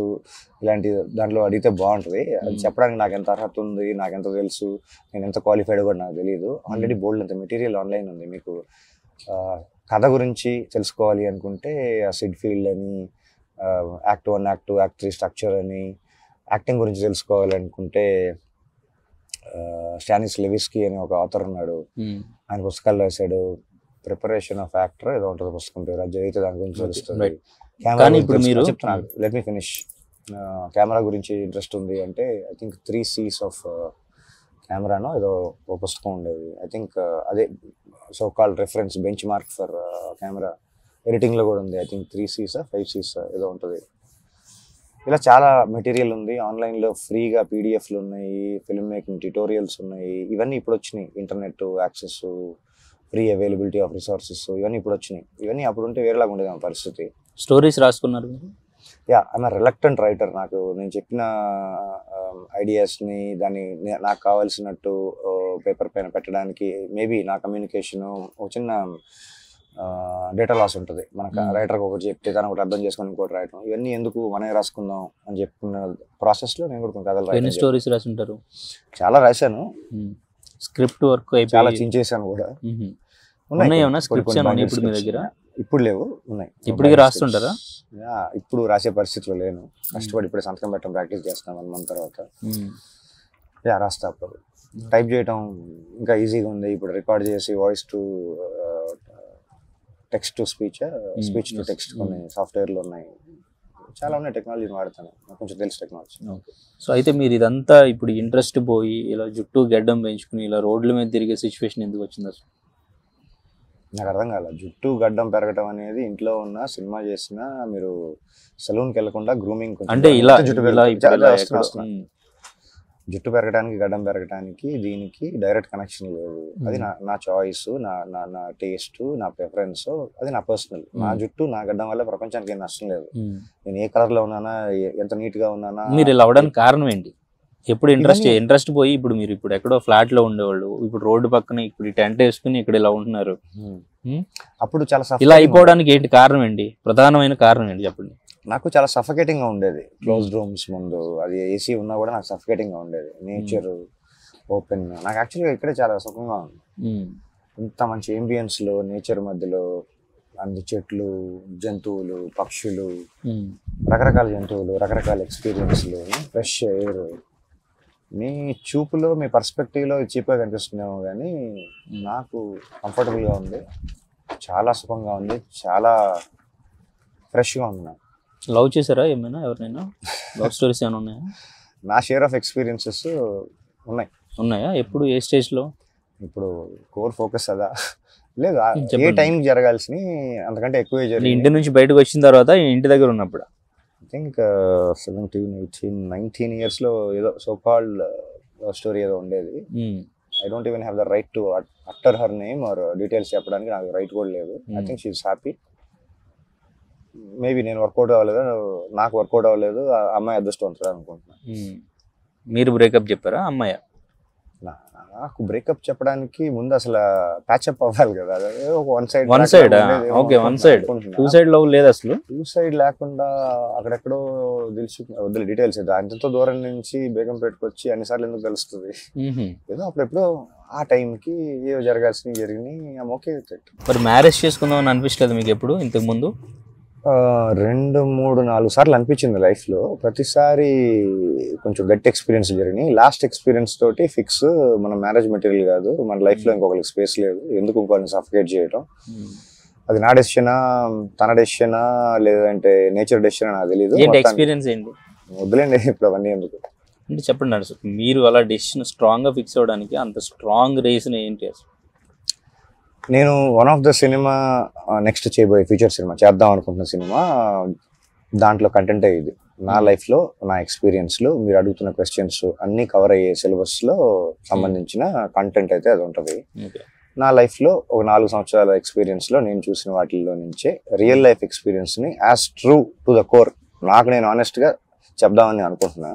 ఇలాంటి దాంట్లో అడిగితే బాగుంటుంది. అది చెప్పడానికి నాకు ఎంత అర్హత ఉంది, నాకు ఎంత తెలుసు, నేను ఎంత క్వాలిఫైడ్ కూడా నాకు తెలియదు. ఆల్రెడీ బోల్డ్ అంత మెటీరియల్ ఆన్లైన్ ఉంది. మీకు కథ గురించి తెలుసుకోవాలి అనుకుంటే సిడ్ ఫీల్డ్ అని, యాక్ట్ 1, యాక్ట్ 2, యాక్ట్ 3 స్ట్రక్చర్ అని, యాక్టింగ్ గురించి తెలుసుకోవాలనుకుంటే స్టానిస్ లెవిస్కీ అని ఒక ఆథర్ ఉన్నాడు, ఆయన పుస్తకాలు రాశాడు. ప్రిపరేషన్ ఆఫ్ యాక్టర్ ఏదో ఉంటుంది పుస్తకం పేరు, అది చదివితే దాని గురించి తెలుస్తుంది. కెమెరా చెప్తున్నాను, లెట్ మీ ఫినిష్. కెమెరా గురించి ఇంట్రెస్ట్ ఉంది అంటే ఐ థింక్ 3 C's ఆఫ్ కెమెరానో ఏదో ఒక పుస్తకం ఉండేది. ఐ థింక్ అదే so called reference benchmark for camera. ఎడిటింగ్లో కూడా ఉంది. ఐ థింక్ 3 C's 5 C's ఏదో ఉంటుంది. ఇలా చాలా మెటీరియల్ ఉంది ఆన్లైన్లో, ఫ్రీగా పీడిఎఫ్లు ఉన్నాయి, ఫిల్మ్ మేకింగ్ ట్యూటోరియల్స్ ఉన్నాయి. ఇవన్నీ ఇప్పుడు వచ్చినాయి. Internet access, free availability of resources, ఇవన్నీ ఇప్పుడు వచ్చినాయి. ఇవన్నీ అప్పుడు ఉంటే వేరేలాగా ఉండేది మన పరిస్థితి. స్టోరీస్ రాసుకున్నారు మీరు? Yeah, I'm reluctant writer. నేను చెప్పిన ఐడియాస్ని దాన్ని నాకు కావాల్సినట్టు పేపర్ పైన పెట్టడానికి మేబీ నా కమ్యూనికేషను ఒక చిన్న డేటా లాస్ ఉంటుంది. మనకు రైటర్కి ఒకటి చెప్తే తను ఒకటి అర్థం చేసుకొని ఇంకోటి రాయటం, ఇవన్నీ ఎందుకు మనమే రాసుకుందాం అని చెప్పుకున్న ప్రాసెస్లో నేను కూడా కొన్ని కథలు రాయాను. స్టోరీస్ రాసుంటారు? చాలా రాశాను. స్క్రిప్ట్ వర్క్ చాలా చించేసాను కూడా. ఇప్పుడు మీ దగ్గర? ఇప్పుడు లేవు, ఉన్నాయి. ఇప్పటికి రాస్తుంటారా? ఇప్పుడు రాసే పరిస్థితిలో లేను. కష్టపడి ఇప్పుడే సంతకం పెట్టడం ప్రాక్టీస్ చేస్తాను 1 month తర్వాత. రాస్తా. అప్పుడు టైప్ చేయటం ఇంకా ఈజీగా ఉంది. ఇప్పుడు రికార్డ్ చేసి voice to text to speech, speech to text కొన్ని సాఫ్ట్వేర్లు ఉన్నాయి. చాలా ఉన్నాయి. టెక్నాలజీని వాడతాను, నాకు కొంచెం తెలుసు టెక్నాలజీ. సో అయితే మీరు ఇదంతా ఇప్పుడు ఇంట్రెస్ట్ పోయి ఇలా జుట్టు గడ్డం పెంచుకుని ఇలా రోడ్ల మీద తిరిగే సిచ్యువేషన్ ఎందుకు వచ్చింది అసలు? నాకు అర్థం కాల. జుట్టు గడ్డం పెరగటం అనేది ఇంట్లో ఉన్న సినిమా చేసినా మీరు సెలూన్కి వెళ్ళకుండా గ్రూమింగ్ అంటే ఇలా జుట్టు పెరగడానికి గడ్డం పెరగడానికి దీనికి డైరెక్ట్ కనెక్షన్ లేదు. అది నా చాయిస్, నా టేస్ట్, నా ప్రిఫరెన్స్, అది నా పర్సనల్. నా జుట్టు నా గడ్డం వల్ల ప్రపంచానికి ఏం నష్టం లేదు. నేను ఏ కలర్ లో ఉన్నానా, ఎంత నీట్ గా ఉన్నానా. మీరు ఇలా అవడానికి కారణం ఏంటి? ఎప్పుడు ఇంట్రెస్ట్ పోయి ఇప్పుడు మీరు ఇప్పుడు ఎక్కడో ఫ్లాట్ లో ఉండేవాళ్ళు, ఇప్పుడు రోడ్డు పక్కన ఇప్పుడు టెంట్ వేసుకుని ఇక్కడ ఇలా ఉంటున్నారు. అప్పుడు చాలా ఇలా అయిపోవడానికి ఏంటి కారణం ఏంటి? ప్రధానమైన కారణం ఏంటి చెప్పండి. నాకు చాలా సఫకేటింగ్గా ఉండేది క్లోజ్డ్ రూమ్స్ ముందు, అది ఏసీ ఉన్నా కూడా నాకు సఫకేటింగ్గా ఉండేది. నేచర్ ఓపెన్, నాకు యాక్చువల్గా ఇక్కడే చాలా సుఖంగా ఉంది. ఇంత మంచి అంబియన్స్లో నేచర్ మధ్యలో అన్ని చెట్లు, జంతువులు, పక్షులు, రకరకాల జంతువులు, రకరకాల ఎక్స్పీరియన్స్లు, ఫ్రెష్ ఎయిర్. మీ చూపులో, మీ పర్స్పెక్టివ్లో చీప్గా కనిపిస్తున్నామో కానీ నాకు కంఫర్టబుల్గా ఉంది, చాలా సుఖంగా ఉంది, చాలా ఫ్రెష్గా ఉంది. నాకు లవ్ చేశారా ఏమైనా, ఎవరినైనా లవ్ స్టోరీస్ ఏమైనా ఉన్నాయా? నా షేర్ ఆఫ్ ఎక్స్పీరియన్సెస్ ఉన్నాయా? ఎప్పుడు, ఏ స్టేజ్లో? ఇప్పుడు కోర్ ఫోకస్ అదా లేదు, ఏ టైం జరగాల్సిన అంతకంటే ఎక్కువే జరిగింది. ఇంటి నుంచి బయటకు వచ్చిన తర్వాత ఇంటి దగ్గర ఉన్నప్పుడు ఐ థింక్ 17, 18, 19 ఇయర్స్లో ఏదో సో కాల్డ్ లవ్ స్టోరీ ఏదో ఉండేది. I don't even have the right to utter her name or details చెప్పడానికి నాకు రైట్ కూడా లేదు. I think she is happy. Maybe నేను వర్కౌట్ అవ్వలేదు, నాకు వర్కౌట్ అవ్వలేదు, ఆ అమ్మాయి అదృష్టవంతుడు అనుకుంటున్నాను. మీరు బ్రేకప్ చెప్పారా అమ్మాయి? నాకు బ్రేకప్ చెప్పడానికి ముందు అసలు ప్యాచప్ అవ్వాలి కదా, one side. Okay, one side. Two side love లేదు అసలు. టూ సైడ్ లేకుండా అక్కడెక్కడో తెలిసి వద్దులే డీటెయిల్స్. అంతతో దూరం నుంచి బేగం పెట్టుకొచ్చి అన్నిసార్లు ఎందుకు తెలుస్తుంది, ఏదో అప్పుడెప్పుడు ఆ టైంకి ఏవో జరగాల్సినవి జరిగినాయి. ఓకే. మరి మ్యారేజ్ చేసుకుందాం అని అనిపించలేదు మీకు ఎప్పుడు ఇంతకు ముందు? 2, 3, 4 సార్లు అనిపించింది లైఫ్లో. ప్రతిసారి కొంచెం గట్టి ఎక్స్పీరియన్స్ జరిగినాయి. లాస్ట్ ఎక్స్పీరియన్స్ తోటి ఫిక్స్, మన మ్యారేజ్ మెటీరియల్ కాదు, మన లైఫ్లో ఇంకొకరికి స్పేస్ లేదు, ఎందుకు ఇంకొకరిని సఫికేట్ చేయటం. అది నా డెసిషనా, తన డెసిషనా, లేదంటే నేచర్ డెసిషనా నాకు తెలియదు. ఎక్స్పీరియన్స్ ఏంటి వద్దులేండి ఇప్పుడు అవన్నీ ఎందుకు అంటే చెప్పండి. అసలు మీరు అలా డెసిషన్ స్ట్రాంగ్గా ఫిక్స్ అవ్వడానికి అంత స్ట్రాంగ్ రీజన్ ఏంటి అసలు? నేను one of the cinema next చేయబోయే ఫ్యూచర్ సినిమా చేద్దాం అనుకుంటున్న సినిమా, దాంట్లో కంటెంటే ఇది. నా లైఫ్లో, నా ఎక్స్పీరియన్స్లో, మీరు అడుగుతున్న క్వశ్చన్స్ అన్నీ కవర్ అయ్యే సిలబస్లో సంబంధించిన కంటెంట్ అయితే అది ఉంటుంది. నా లైఫ్లో ఒక 4 సంవత్సరాల ఎక్స్పీరియన్స్లో నేను చూసిన వాటిల్లో నుంచే రియల్ లైఫ్ ఎక్స్పీరియన్స్ని as true to the core నాకు నేను ఆనెస్ట్గా చెప్దామని అనుకుంటున్నా.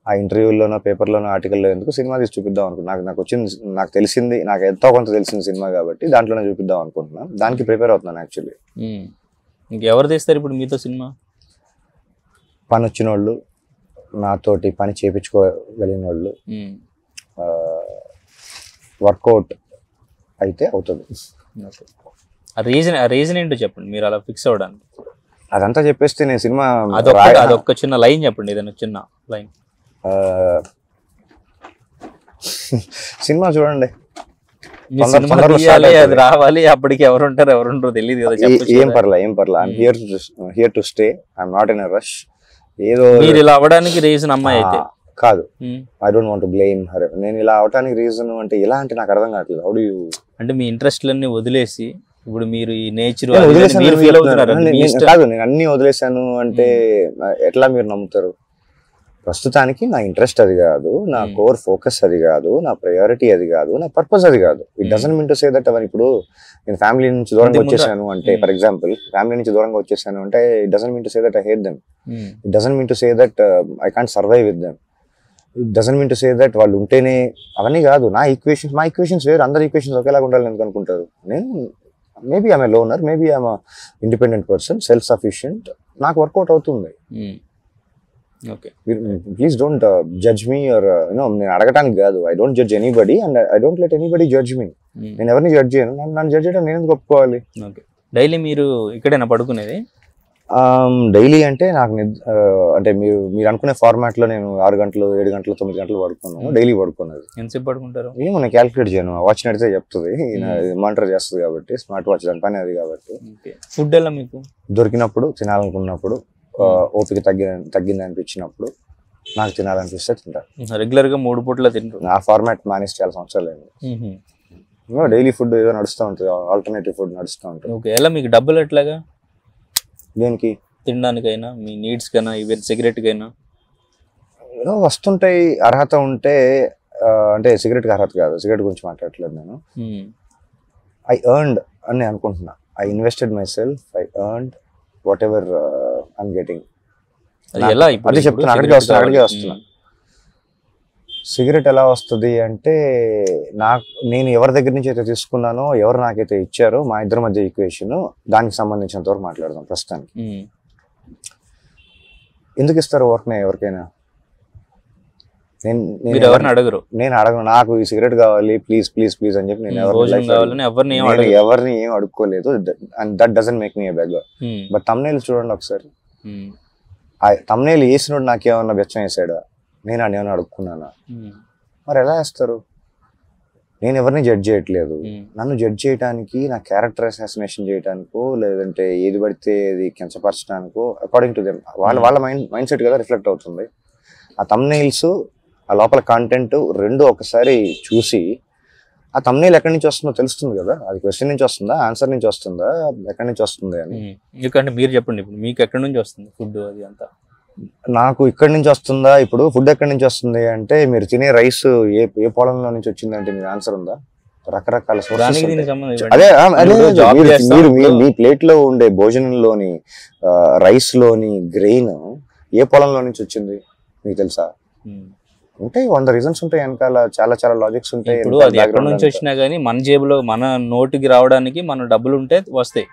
ఆ ఇంటర్వ్యూలోనో, పేపర్లోనో, ఆర్టికల్లో ఎందుకు సినిమా తీసి చూపిద్దాం అనుకుంటున్నా. నాకు వచ్చింది, నాకు తెలిసింది, నాకు ఎంతో కొంత తెలిసిన సినిమా కాబట్టి దాంట్లోనే చూపిద్దాం అనుకుంటున్నాను. దానికి ప్రిపేర్ అవుతున్నాను యాక్చువల్లీ. ఇంకెవరు తీస్తారు ఇప్పుడు మీతో సినిమా? పని వచ్చిన వాళ్ళు, నాతోటి పని చేయించుకోగలిగిన వాళ్ళు, వర్కౌట్ అయితే అవుతుంది. ఆ రీజన్ ఏంటో చెప్పండి మీరు అలా ఫిక్స్ అవ్వడానికి. అదంతా చెప్పేస్తే నేను సినిమా అదొక్క చిన్న లైన్ చెప్పండి, ఏదైనా చిన్న లైన్. సినిమా చూడండి, అది రావాలి, అప్పటికి ఎవరుంటారో తెలియదు కదా. ఏం పర్లా I'm here to stay, I'm not in a rush. ఏదో మీరు ఇలా అవ్వడానికి రీజన్ అమ్మాయి అయితే కాదు. I don't want to blame her. నేను ఇలా అవడానికి రీజన్ అంటే ఎలా అంటే నాకు అర్థం కావట్లేదు. హౌ డు యు అంటే మీ ఇంట్రెస్ట్లన్నీ వదిలేసి ఇప్పుడు మీరు ఈ నేచర్ కాదు, నేను అన్ని వదిలేసాను అంటే ఎట్లా మీరు నమ్ముతారు? ప్రస్తుతానికి నా ఇంట్రెస్ట్ అది కాదు, నా కోర్ ఫోకస్ అది కాదు, నా ప్రయారిటీ అది కాదు, నా పర్పస్ అది కాదు. It doesn't mean to say that అవన్నీ ఇప్పుడు నేను ఫ్యామిలీ నుంచి దూరంగా వచ్చేసాను అంటే, ఫర్ ఎగ్జాంపుల్ ఫ్యామిలీ నుంచి దూరంగా వచ్చేసాను అంటే it doesn't mean to say that I hate them. It doesn't mean to say that I can't survive with them. It doesn't mean to say that వాళ్ళు ఉంటేనే అవన్నీ కాదు. మా ఈక్వేషన్స్ వేరు, అందరి ఈక్వేషన్స్ ఒకేలాగా ఉండాలని ఎందుకు అనుకుంటారు? నేను maybe I'm a loner, maybe I'm independent person, self sufficient, నాకు వర్కౌట్ అవుతుంది. Please don't judge me or నేను అడగటానికి కాదు. I don't judge anybody and I don't let anybody judge me. నేను ఎవరిని జడ్జ్ చేయను, నన్ను జడ్జ్ చేయడం నేను ఎందుకు ఒప్పుకోవాలి? డైలీ మీరు ఇక్కడేనా పడుకునేది? డైలీ అంటే నాకు అంటే మీరు అనుకునే ఫార్మాట్ లో నేను 6 గంటలు, 7 గంటలు, 9 గంటలు పడుకున్నాను. డైలీ పడుకున్నది. ఎంతసేపు పడుకుంటారు? ఏమో నేను క్యాలిక్యులేట్ చేయను, వాచ్ నడితే చెప్తుంది, మానిటర్ చేస్తుంది కాబట్టి, స్మార్ట్ వాచ్ దాని పని అది కాబట్టి. ఫుడ్ ఎలా మీకు దొరికినప్పుడు, తినాలనుకున్నప్పుడు, ఓపిక తగ్గింది అనిపించినప్పుడు, నాకు తినాలనిపిస్తే తింటాను. రెగ్యులర్ గా 3 పూట్ల తింటారు? ఆ ఫార్మాట్ మానేసి చాలా సంవత్సరాలు అయింది. డైలీ ఫుడ్ ఏదో నడుస్తూ ఉంటుంది, ఆల్టర్నేటివ్ ఫుడ్ నడుస్తూ ఉంటుంది. ఎలా మీకు డబ్బులు ఎట్లాగా? దేనికి? తినడానికైనా, మీ నీడ్స్ కైనా, ఈవెన్ సిగరెట్ కైనా ఏదో వస్తుంటాయి. అర్హత ఉంటే, అంటే సిగరెట్కి అర్హత కాదు, సిగరెట్ గురించి మాట్లాడట్లేదు నేను. ఐ ఎర్న్డ్ అని అనుకుంటున్నా. I invested my self, I earned what ever I'm getting. అది చెప్తున్నా, అక్కడికే వస్తున్నా. సిగరెట్ ఎలా వస్తుంది అంటే, నేను ఎవరి దగ్గర నుంచి అయితే తీసుకున్నానో, ఎవరు నాకైతే ఇచ్చారో, మా ఇద్దరి మధ్య ఈక్వేషన్, దానికి సంబంధించినంత వరకు మాట్లాడదాం ప్రస్తుతానికి. ఎందుకు ఇస్తారు వర్క్నే ఎవరికైనా? మీరు ఎవరిని అడగరు. నేను అడగను. నాకు ఈ సిగరెట్ కావాలి ప్లీజ్ ప్లీజ్ ప్లీజ్ అని చెప్పి నేను ఎవరిని ఏం అడుక్కోలేదు. And that doesn't make me a beggar. But thumbnail చూడండి ఒకసారి. ఆ thumbnail వేసినోడు నాకేమన్నా బెచ్చం వేసాడా? నేను ఏమన్నా అడుక్కున్నానా? మరి ఎలా వేస్తారు? నేను ఎవరిని జడ్జ్ చేయట్లేదు. నన్ను జడ్జ్ చేయడానికి, నా క్యారెక్టర్ అసాసినేషన్ చేయడానికో, లేదంటే ఏది పడితే అది కించపరచడానికో అకార్డింగ్ టు దెమ్ వాళ్ళ మైండ్ సెట్ కదా రిఫ్లెక్ట్ అవుతుంది. ఆ thumbnails ఆ లోపల కంటెంట్ రెండు ఒకసారి చూసి ఆ thumbnail ఎక్కడి నుంచి వస్తుందో తెలుస్తుంది కదా. అది క్వశ్చన్ నుంచి వస్తుందా, ఆన్సర్ నుంచి వస్తుందా, ఎక్కడి నుంచి వస్తుంది అని. ఎందుకంటే మీరు చెప్పండి, ఇప్పుడు మీకు ఎక్కడి నుంచి వస్తుంది ఫుడ్? అది అంతా నాకు ఇక్కడి నుంచి వస్తుందా? ఇప్పుడు ఫుడ్ ఎక్కడి నుంచి వస్తుంది అంటే, మీరు తినే రైస్ ఏ పొలంలో నుంచి వచ్చిందంటే మీకు ఆన్సర్ ఉందా? రకరకాల సోర్సెస్. అదే మీరు మీ ప్లేట్ లో ఉండే భోజనంలోని రైస్ లోని గ్రెయిన్ ఏ పొలంలో నుంచి వచ్చింది మీకు తెలుసా? ఉంటాయి 100 రీజన్స్ ఉంటాయి వెనకాల, చాలా చాలా లాజిక్స్ ఉంటాయి. ఇప్పుడు అది ఎక్కడి నుంచి వచ్చినా గానీ మన జేబులో, మన నోటికి రావడానికి మన డబ్బులు ఉంటే వస్తాయి.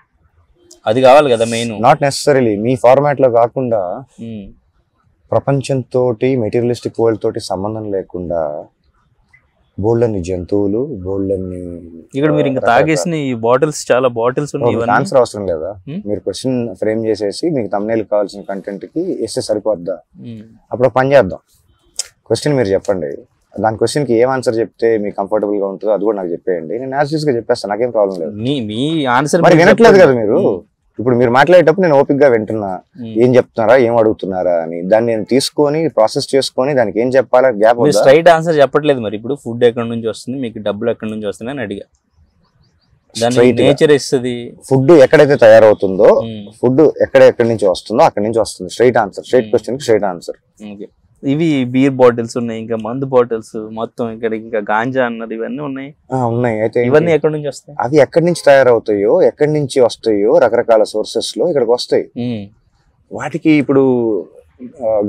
అది కావాలి కదా main. Not necessarily me format లో కాకుండా, ప్రపంచంతో మెటీరియలిస్టిక్ వరల్డ్ తోటి సంబంధం లేకుండా బోల్డన్ని జంతువులు, బోల్డన్ని. ఇక్కడ మీరు ఇంకా తాగేసిన ఈ బాటిల్స్, చాలా బాటిల్స్ ఉన్నాయి. ఆన్సర్ అవసరం లేదా? మీరు క్వశ్చన్ ఫ్రేమ్ చేసేసి మీకు thumbnail కావాల్సిన కంటెంట్ కి వేస్తే సరిపోద్దా? అప్పుడు పని చేద్దాం. క్వశ్చన్ మీరు చెప్పండి, దాని క్వశ్చన్ కి ఏం ఆన్సర్ చెప్తే మీకు కంఫర్టబుల్ గా ఉంటుందో అది కూడా నాకు చెప్పేయండి. నేను యాజ్ గా చెప్పేస్తాను, నాకేం ప్రాబ్లం లేదు. మీ ఆన్సర్ మరి వినట్లేదు కదా మీరు. ఇప్పుడు మీరు మాట్లాడేటప్పుడు నేను ఓపిక్ గా వింటున్నా, ఏం చెప్తున్నారా, ఏం అడుగుతున్నారా అని. దాన్ని నేను తీసుకొని ప్రాసెస్ చేసుకొని దానికి ఏం చెప్పాలా గ్యాప్. స్ట్రైట్ ఆన్సర్ చెప్పట్లేదు. మరి ఇప్పుడు ఫుడ్ ఎక్కడి నుంచి వస్తుంది, మీకు డబ్బులు ఎక్కడి నుంచి వస్తుంది అని అడిగా. దాని నేచర్ ఇస్తుంది. ఫుడ్ ఎక్కడైతే తయారవుతుందో, ఫుడ్ ఎక్కడి నుంచి వస్తుందో అక్కడి నుంచి వస్తుంది. స్ట్రైట్ ఆన్సర్, స్ట్రైట్ క్వశ్చన్ కి స్ట్రైట్ ఆన్సర్. ఇవి బీర్ బాటిల్స్ ఉన్నాయి, ఇంకా మందు బాటిల్స్, మొత్తం ఇక్కడ ఇంకా గాంజా అన్నది, ఇవన్నీ ఉన్నాయి. అయితే ఇవన్నీ ఎక్కడి నుంచి వస్తాయి? అవి ఎక్కడి నుంచి తయారవుతాయో, ఎక్కడి నుంచి వస్తాయో రకరకాల సోర్సెస్ లో ఇక్కడికి వస్తాయి. వాటికి ఇప్పుడు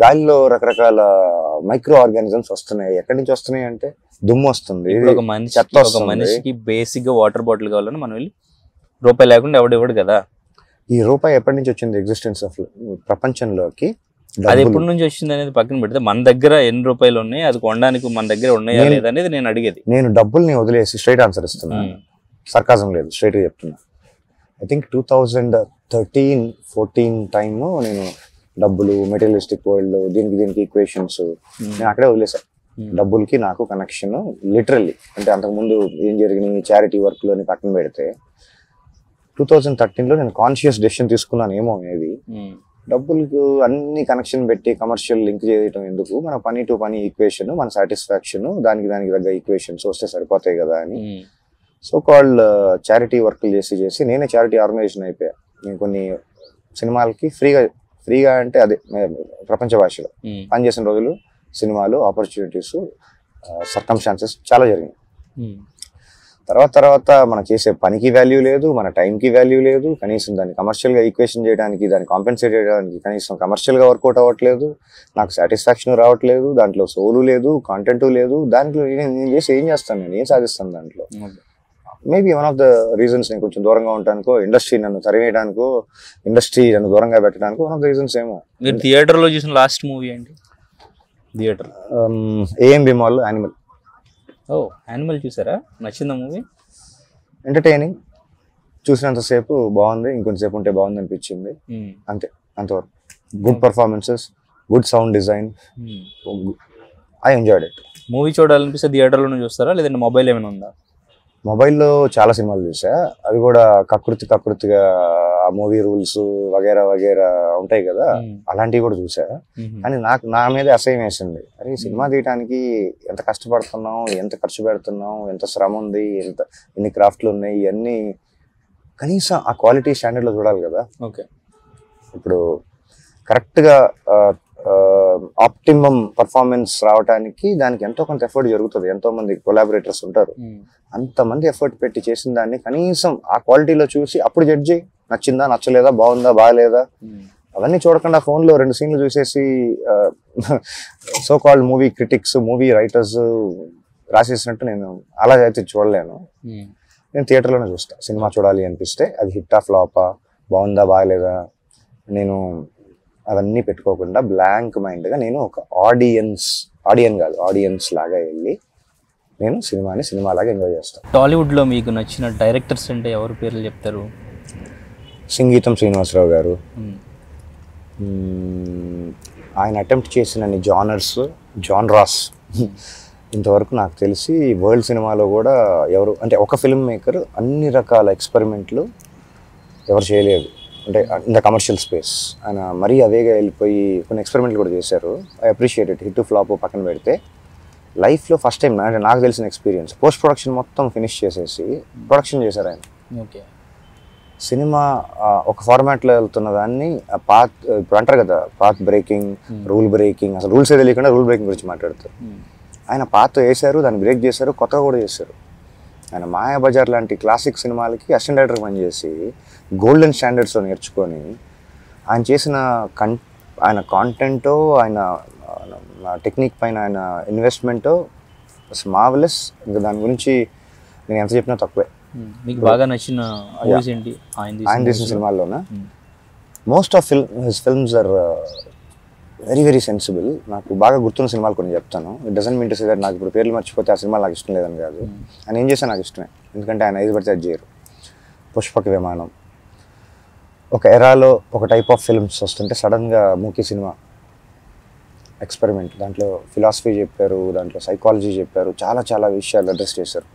గాలిలో రకరకాల మైక్రో ఆర్గానిజమ్స్ వస్తున్నాయి. ఎక్కడి నుంచి వస్తున్నాయి అంటే దుమ్ము వస్తుంది, ఒక మనిషికి బేసిక్ గా వాటర్ బాటిల్ కావాలని మనం వెళ్ళి రూపాయి లేకుండా ఎవడెవడు కదా. ఈ రూపాయి ఎప్పటి నుంచి వచ్చింది ఎగ్జిస్టెన్స్ ఆఫ్ ప్రపంచంలోకి? అది ఎప్పటి నుంచి వచ్చింది అనేది పక్కన పెడితే, మన దగ్గర ఎన్ని రూపాయలు ఉన్నాయి, అది కొనడానికి మన దగ్గర ఉన్నాయా లేదా అనేది నేను అడిగేది. నేను డబ్బుల్ని వదిలేసి స్ట్రైట్ ఆన్సర్ ఇస్తున్నా, సర్కాజం లేదు, స్ట్రైట్ గా చెప్తున్నా. ఐ థింక్ 2013-14 టైమ్ నేను డబ్బులు, మెటీరియలిస్టిక్ వరల్డ్, దీనికి ఈక్వేషన్స్ నేను అక్కడే వదిలేసాను. డబ్బులకి నాకు కనెక్షన్ లిటరల్లీ. అంటే అంతకుముందు ఏం జరిగినాయి చారిటీ వర్క్ లోని పక్కన పెడితే, 2013లో నేను కాన్షియస్ డెసిషన్ తీసుకున్నాను. ఏమో మేబీ డబ్బులకు అన్ని కనెక్షన్ పెట్టి కమర్షియల్ లింక్ చేయటం ఎందుకు, మన పని టు పని ఈక్వేషన్, మన సాటిస్ఫాక్షన్, దానికి తగ్గ ఈక్వేషన్స్ వస్తే సరిపోతాయి కదా అని సో కాల్డ్ చారిటీ వర్క్లు చేసి నేనే చారిటీ ఆర్గనైజేషన్ అయిపోయా. నేను కొన్ని సినిమాలకి ఫ్రీగా అంటే అదే ప్రపంచ భాషలో పనిచేసిన రోజులు, సినిమాలు, ఆపర్చునిటీస్, సర్కమ్స్టాన్సెస్ చాలా జరిగినాయి. తర్వాత మనం చేసే పనికి వాల్యూ లేదు, మన టైంకి వాల్యూ లేదు, కనీసం దాన్ని కమర్షియల్గా ఈక్వేషన్ చేయడానికి, దాన్ని కాంపెన్సేట్ చేయడానికి కనీసం కమర్షియల్గా వర్కౌట్ అవ్వట్లేదు, నాకు సాటిస్ఫాక్షన్ రావట్లేదు, దాంట్లో సోలు లేదు, కాంటెంట్ లేదు. దాంట్లో నేను చేసి ఏం చేస్తాను, నేను ఏం సాధిస్తాను దాంట్లో? Maybe one of the reasons నేను కొంచెం దూరంగా ఉండటానికో, ఇండస్ట్రీ నన్ను తరివేయడానికో, ఇండస్ట్రీ నన్ను దూరంగా పెట్టడానికో వన్ ఆఫ్ ద రీజన్స్ ఏమో. మీరు థియేటర్లో చూసిన లాస్ట్ మూవీ ఏంటి? Theatre AMB mall Animal. ఓ, యానిమల్ చూసారా? నచ్చిందా మూవీ? ఎంటర్టైనింగ్, చూసినంతసేపు బాగుంది, ఇంకొంతసేపు ఉంటే బాగుంది అనిపించింది, అంతే, అంతవరకు. Good performances, good sound design, I enjoyed it. Movie చూడాలనిపిస్తే థియేటర్లోనే చూస్తారా, లేదంటే మొబైల్ ఏమైనా ఉందా? మొబైల్లో చాలా సినిమాలు చూసా, అవి కూడా కకృతిగా ఆ మూవీ రూల్స్ వగేరా ఉంటాయి కదా, అలాంటివి కూడా చూసా. కానీ నా మీద అసహ్యం వేసింది. అరే సినిమా తీయడానికి ఎంత కష్టపడుతున్నాం, ఎంత ఖర్చు పెడుతున్నాం, ఎంత శ్రమ ఉంది, ఎన్ని క్రాఫ్ట్లు ఉన్నాయి, ఇవన్నీ కనీసం ఆ క్వాలిటీ స్టాండర్డ్లో చూడాలి కదా. ఓకే, ఇప్పుడు కరెక్ట్గా ఆప్టిమమ్ పర్ఫార్మెన్స్ రావడానికి దానికి ఎంతో కొంత ఎఫర్ట్ జరుగుతుంది, ఎంతో మంది కొలాబరేటర్స్ ఉంటారు. అంతమంది ఎఫర్ట్ పెట్టి చేసిన దాన్ని కనీసం ఆ క్వాలిటీలో చూసి అప్పుడు జడ్జ్ చేయి, నచ్చిందా నచ్చలేదా, బాగుందా బాగాలేదా, అవన్నీ చూడకుండా ఫోన్లో 2 సీన్లు చూసేసి so called movie critics, movie writers రాసేసినట్టు నేను అలా అయితే చూడలేను. నేను థియేటర్లోనే చూస్తా. సినిమా చూడాలి అనిపిస్తే అది హిట్టా ఫ్లాపా, బాగుందా బాగాలేదా, నేను అవన్నీ పెట్టుకోకుండా బ్లాంక్ మైండ్గా నేను ఒక ఆడియన్స్ లాగా వెళ్ళి నేను సినిమాలాగా ఎంజాయ్ చేస్తాను. టాలీవుడ్లో మీకు నచ్చిన డైరెక్టర్స్ అంటే ఎవరి పేర్లు చెప్తారు? సంగీతం శ్రీనివాసరావు గారు, ఆయన అటెంప్ట్ చేసిన జానరాస్ ఇంతవరకు నాకు తెలిసి వరల్డ్ సినిమాలో కూడా ఎవరు అంటే ఒక ఫిల్మ్ మేకర్ అన్ని రకాల ఎక్స్పెరిమెంట్లు ఎవరు చేయలేదు. అంటే ఇన్ ద కమర్షియల్ స్పేస్ ఆయన మరీ అవేగా వెళ్ళిపోయి కొన్ని ఎక్స్పెరిమెంట్లు కూడా చేశారు. I appreciate it. Hit flop పక్కన పెడితే లైఫ్లో ఫస్ట్ టైం అంటే నాకు తెలిసిన ఎక్స్పీరియన్స్ పోస్ట్ ప్రొడక్షన్ మొత్తం ఫినిష్ చేసేసి ప్రొడక్షన్ చేశారు ఆయన. ఓకే, సినిమా ఒక ఫార్మాట్లో వెళ్తున్న దాన్ని ఇప్పుడు అంటారు కదా పాత్ బ్రేకింగ్, రూల్ బ్రేకింగ్, అసలు రూల్సే తెలియకుండా రూల్ బ్రేకింగ్ గురించి మాట్లాడతారు. ఆయన పాత్ వేశారు, దాన్ని బ్రేక్ చేశారు, కొత్తగా కూడా చేశారు. ఆయన మాయాబజార్ లాంటి క్లాసిక్ సినిమాలకి అసిస్టెంట్ డైరెక్టర్ పనిచేసి గోల్డెన్ స్టాండర్డ్స్లో నేర్చుకొని ఆయన చేసిన ఆయన కాంటెంటో ఆయన టెక్నిక్ పైన ఆయన ఇన్వెస్ట్మెంటో మార్వెలస్. ఇంకా దాని గురించి నేను ఎంత చెప్పినా తక్కువే. మీకు బాగా నచ్చిన మూవీస్ ఏంటి ఆయన తీసిన సినిమాల్లోనా? Most of his films are very very sensible. నాకు బాగా గుర్తున్న సినిమాలు కొన్ని చెప్తాను. It doesn't mean to say that నాకు ఇప్పుడు పేర్లు మర్చిపోతే ఆ సినిమా నాకు ఇష్టం లేదని కాదు. ఆయన ఏం చేసినా నాకు ఇష్టమే, ఎందుకంటే ఆయన ఐదు పడితే అది చేయరు. పుష్పక విమానం ఒక ఎరాలో ఒక టైప్ ఆఫ్ ఫిల్మ్స్ వస్తుంటే సడన్గా మూకీ సినిమా ఎక్స్పెరిమెంట్, దాంట్లో ఫిలాసఫీ చెప్పారు, దాంట్లో సైకాలజీ చెప్పారు, చాలా చాలా విషయాలు అడ్రస్ చేశారు.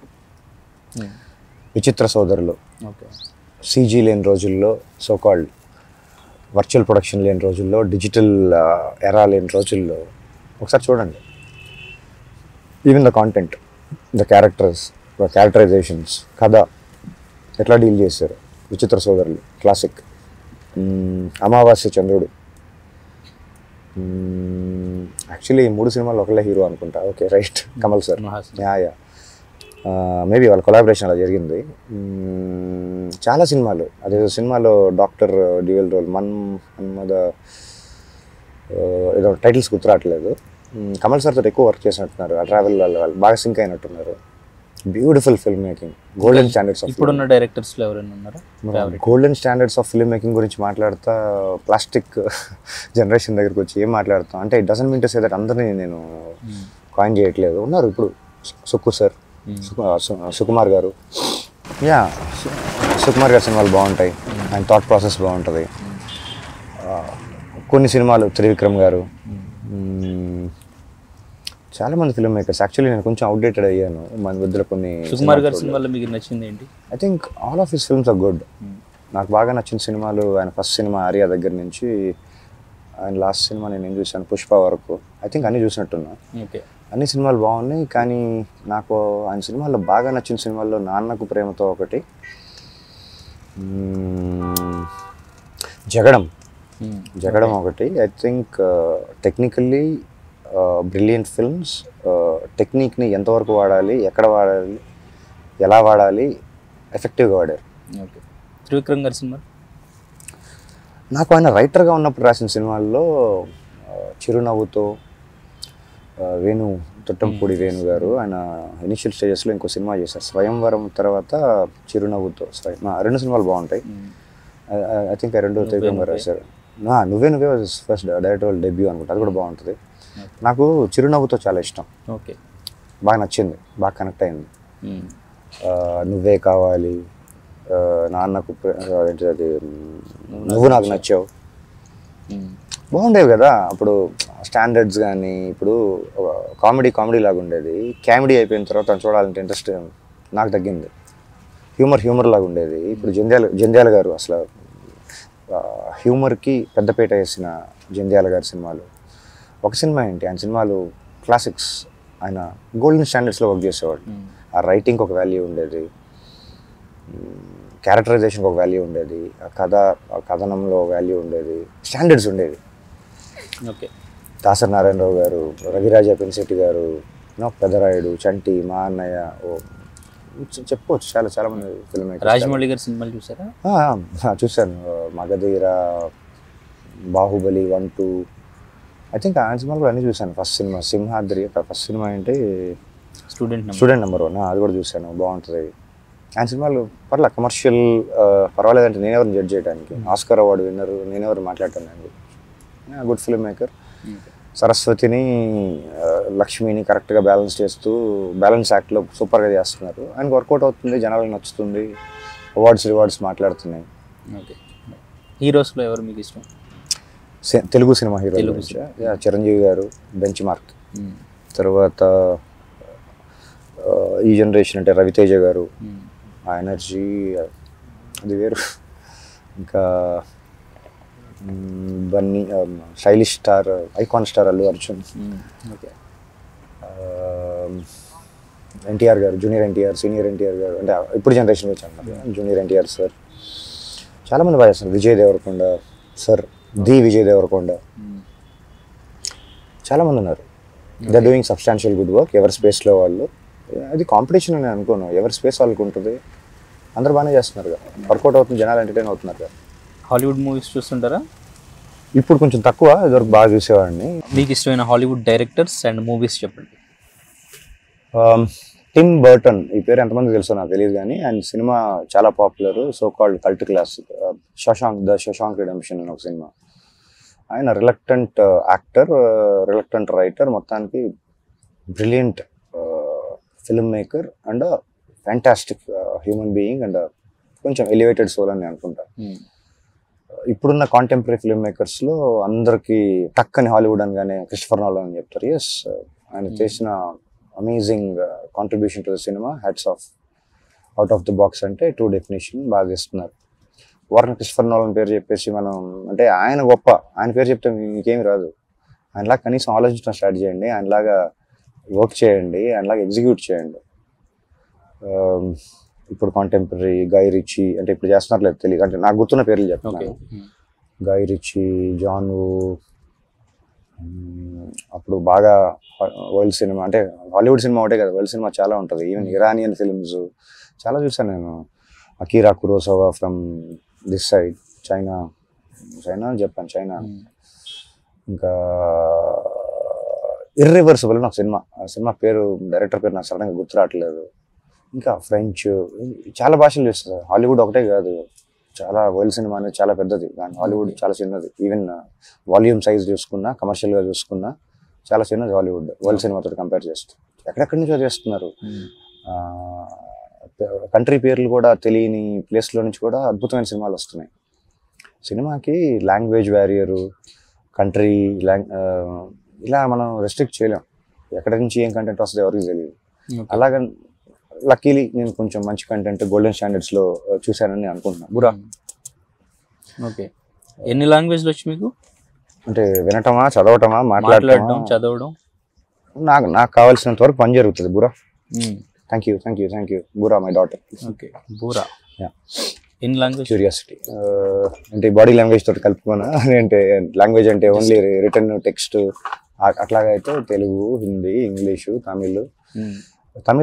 విచిత్ర సోదరులు, సీజీ లేని రోజుల్లో, సోకాల్డ్ వర్చువల్ ప్రొడక్షన్ లేని రోజుల్లో, డిజిటల్ ఎరా లేని రోజుల్లో ఒకసారి చూడండి. Even the content, the characterisations, కథ ఎట్లా డీల్ చేశారు. విచిత్ర సోదరులు క్లాసిక్. అమావాస్య చంద్రుడు, యాక్చువల్లీ ఈ 3 సినిమాలు ఒకళ్ళే హీరో అనుకుంటా. Okay right, Kamal sir. Yeah maybe వాళ్ళ కొలాబరేషన్ అలా జరిగింది. చాలా సినిమాలు, అదే సినిమాలో డాక్టర్ డ్యూయల్ రోల్, మన్మద ఏదో టైటిల్స్ గుర్తురావట్లేదు. కమల్ సార్ తోటి ఎక్కువ వర్క్ చేసినట్టున్నారు. ఆ ట్రావెల్ వాళ్ళు బాగా సింక్ అయినట్టున్నారు. Beautiful film making, golden standards of ఇప్పుడున్న డైరెక్టర్స్లో ఎవరైనా ఉన్నారా? Golden standards of film making గురించి మాట్లాడతా ప్లాస్టిక్ జనరేషన్ దగ్గరికి వచ్చి ఏం మాట్లాడతాం అంటే it doesn't mean to say that అందరినీ నేను కాయిన్ చేయట్లేదు. ఉన్నారు ఇప్పుడు సుక్కు సార్, సుకుమార్ గారు. సుకుమార్ గారి సినిమాలు బాగుంటాయి, ఆయన థాట్ ప్రాసెస్ బాగుంటుంది. కొన్ని సినిమాలు త్రివిక్రమ్ గారు, చాలామంది ఫిల్మ్ మేకర్స్. యాక్చువల్లీ నేను కొంచెం అవుట్డేటెడ్ అయ్యాను మన మధ్యలో కొన్ని. సుకుమార్ గారి సినిమాలో మీకు నచ్చింది ఏంటి? I think all of his films are good. నాకు బాగా నచ్చిన సినిమాలు ఆయన ఫస్ట్ సినిమా ఆర్యా దగ్గర నుంచి ఆయన లాస్ట్ సినిమా నేను ఏం చూశాను పుష్ప వరకు. ఐ థింక్ అన్నీ చూసినట్టున్నా. ఓకే, అన్ని సినిమాలు బాగున్నాయి. కానీ నాకు ఆయన సినిమాల్లో బాగా నచ్చిన సినిమాల్లో నాన్నకు ప్రేమతో ఒకటి, జగడం ఒకటి. I think technically brilliant films. టెక్నిక్ని ఎంతవరకు వాడాలి, ఎక్కడ వాడాలి, ఎలా వాడాలి, ఎఫెక్టివ్గా వాడారు. ఓకే, త్రివిక్రమ్ గారి సినిమా నాకు ఆయన రైటర్గా ఉన్నప్పుడు రాసిన సినిమాల్లో చిరునవ్వుతో, తొట్టంపూడి వేణు గారు ఆయన ఇనిషియల్ స్టేజెస్లో ఇంకో సినిమా చేశారు స్వయంవరం తర్వాత చిరునవ్వుతో. 2 సినిమాలు బాగుంటాయి. ఐ థింక్ ఆ 2 త్రివిక్రమ్ గారు రాశారు. నువ్వే ఫస్ట్ డైరెక్టర్ డెబ్యూ అనుకుంటా, అది కూడా బాగుంటుంది. నాకు చిరునవ్వుతో చాలా ఇష్టం. ఓకే, బాగా నచ్చింది, బాగా కనెక్ట్ అయింది. నువ్వే కావాలి, నాన్నకు అది, నువ్వు నాకు నచ్చావు, బాగుండేవి కదా అప్పుడు స్టాండర్డ్స్. కానీ ఇప్పుడు కామెడీ లాగా ఉండేది, కామెడీ అయిపోయిన తర్వాత చూడాలంటే ఇంట్రెస్ట్ నాకు తగ్గింది. హ్యూమర్ లాగా ఉండేది. ఇప్పుడు జంధ్యాల గారు అసలు హ్యూమర్కి పెద్దపీట వేసిన జంధ్యాల గారి సినిమాలు. ఒక సినిమా ఏంటి, ఆయన సినిమాలు క్లాసిక్స్. ఆయన గోల్డెన్ స్టాండర్డ్స్లో వర్క్ చేసేవాడు. ఆ రైటింగ్కి ఒక వాల్యూ ఉండేది, క్యారెక్టరైజేషన్కి ఒక వాల్యూ ఉండేది, ఆ కథనంలో ఒక వాల్యూ ఉండేది, స్టాండర్డ్స్ ఉండేవి. ఓకే, దాసరి నారాయణరావు గారు, రవిరాజ పెన్శెట్టి గారు, పెదరాయుడు, చంటి, మా అన్నయ్య, చెప్పుకోవచ్చు చాలా మంది ఫిల్మ్ మేకర్స్. రాజమౌళి గారి సినిమాలు చూసారా? చూశాను. మగధీర, బాహుబలి 1, 2. ఐ థింక్ ఆయన సినిమాలు కూడా అన్నీ చూశాను. First cinema Simhadri, first cinema ఏంటి స్టూడెంట్ నెంబర్ 1, అది కూడా చూశాను, బాగుంటుంది. ఆయన సినిమాలు కమర్షియల్ పర్వాలేదంటే నేనెవరిని జడ్జ్ చేయడానికి, ఆస్కార్ అవార్డు విన్నర్ నేనెవరు మాట్లాడతానండి. Good film maker. సరస్వతిని లక్ష్మిని కరెక్ట్గా బ్యాలెన్స్ చేస్తూ బ్యాలెన్స్ యాక్ట్లో సూపర్గా చేస్తున్నారు. ఆయనకు వర్కౌట్ అవుతుంది, జనాలకు నచ్చుతుంది, రివార్డ్స్ మాట్లాడుతున్నాయి. ఓకే, హీరోస్లో ఎవరు మీకు ఇష్టం? తెలుగు సినిమా హీరో చిరంజీవి గారు బెంచ్ మార్క్. తర్వాత ఈ జనరేషన్ అంటే రవితేజ గారు, ఆ ఎనర్జీ అది వేరు. ఇంకా Bunny, stylish star, icon star Allu Arjun. Okay, NTR గారు, జూనియర్ ఎన్టీఆర్, సీనియర్ ఎన్టీఆర్ గారు, అంటే ఇప్పుడు జనరేషన్ వచ్చి అన్నారు. జూనియర్ ఎన్టీఆర్ సార్ చాలామంది బాగా చేస్తున్నారు. విజయ్ దేవరకొండ సార్, విజయ్ దేవరకొండ, చాలామంది ఉన్నారు. They doing substantial good work ఎవరి స్పేస్లో వాళ్ళు. అది కాంపిటీషన్ అని అనుకోను, ఎవరి స్పేస్ వాళ్ళకు ఉంటుంది. అందరు బాగానే చేస్తున్నారు కదా, వర్కౌట్ అవుతుంది, జనాలు ఎంటర్టైన్ అవుతున్నారు కదా. హాలీవుడ్ మూవీస్ చూస్తుంటారా? ఇప్పుడు కొంచెం తక్కువ, ఇదివరకు బాగా చూసేవాడిని. మీకు ఇష్టమైన హాలీవుడ్ డైరెక్టర్స్ అండ్ మూవీస్ చెప్పండి. టిమ్ బర్టన్, ఈ పేరు ఎంతమంది తెలుసో నాకు తెలియదు కానీ ఆయన సినిమా చాలా popular, so called cult classic, Shashank redemption అని ఒక సినిమా. ఆయన రిలక్టెంట్ యాక్టర్, రిలక్టెంట్ రైటర్, మొత్తానికి brilliant film maker and fantastic human being and కొంచెం ఎలివేటెడ్ సోల్ అని అనుకుంటా. ఇప్పుడున్న కాంటెంపరీ ఫిల్మ్ మేకర్స్లో అందరికీ టక్కని హాలీవుడ్ అనగానే క్రిస్టోఫర్ నోలన్ అని చెప్తారు. ఎస్, ఆయన చేసిన amazing contribution to the cinema, hats off. Out of the box అంటే ట్రూ డెఫినేషన్ బాగా ఇస్తున్నారు. వారిని క్రిస్టోఫర్ నోలన్ పేరు చెప్పేసి మనం అంటే ఆయన గొప్ప, ఆయన పేరు చెప్తే మీకేమి రాదు. ఆయనలాగా కనీసం ఆలోచించడం స్టార్ట్ చేయండి, ఆయనలాగా వర్క్ చేయండి, ఆయనలాగా ఎగ్జిక్యూట్ చేయండి. ఇప్పుడు కాంటెంపరీ గై రిచీ, అంటే ఇప్పుడు చేస్తున్నారు లేదు తెలియదు, అంటే నాకు గుర్తున్న పేర్లు చెప్తున్నాను. గై రిచీ, జాన్ వూ, అప్పుడు బాగా వరల్డ్ సినిమా అంటే హాలీవుడ్ సినిమా ఒకటే కదా, వరల్డ్ సినిమా చాలా ఉంటుంది. ఈవెన్ ఇరానియన్ ఫిల్మ్స్ చాలా చూసాను నేను. Akira Kurosawa from this side, China, Japan, China. ఇంకా ఇర్రివర్సిబుల్ అని ఒక సినిమా, ఆ సినిమా పేరు, డైరెక్టర్ పేరు నాకు సడన్గా గుర్తు రావట్లేదు. ఇంకా ఫ్రెంచ్, చాలా భాషలు చూస్తారు. హాలీవుడ్ ఒకటే కాదు, చాలా వరల్డ్ సినిమా అనేది చాలా పెద్దది, కానీ హాలీవుడ్ చాలా చిన్నది. ఈవెన్ వాల్యూమ్ సైజ్ చూసుకున్నా, కమర్షియల్గా చూసుకున్నా చాలా చిన్నది హాలీవుడ్ వరల్డ్ సినిమాతో కంపేర్ చేస్తూ. ఎక్కడెక్కడి నుంచో చేస్తున్నారు. కంట్రీ పేర్లు కూడా తెలియని ప్లేస్లో నుంచి కూడా అద్భుతమైన సినిమాలు వస్తున్నాయి. సినిమాకి లాంగ్వేజ్ బ్యారియరు, కంట్రీ ఇలా మనం రెస్ట్రిక్ట్ చేయలేం. ఎక్కడి నుంచి ఏం కంటెంట్ వస్తుందో ఎవరికి తెలియదు. అలాగే లక్కీలీ నేను కొంచెం మంచి కంటెంట్ గోల్డెన్ స్టాండర్డ్స్లో చూశానని అనుకుంటున్నాను. బురా. ఓకే, ఎన్ని లాంగ్వేజ్లు వచ్చి మీకు? అంటే వినటమా, చదవటమా, మాట్లాడటం, చదవడం? నాకు కావాల్సినంత వరకు పని జరుగుతుంది. Bura. Thank you Bura, my daughter. Okay, Bura. ఎన్ని లాంగ్వేజ్? క్యూరియాసిటీ అంటే బాడీ లాంగ్వేజ్ తోటి కలుపుకున్నా. అంటే లాంగ్వేజ్ అంటే ఓన్లీ రిటర్న్ టెక్స్ట్ అట్లాగా అయితే తెలుగు, హిందీ, ఇంగ్లీషు, తమిళ్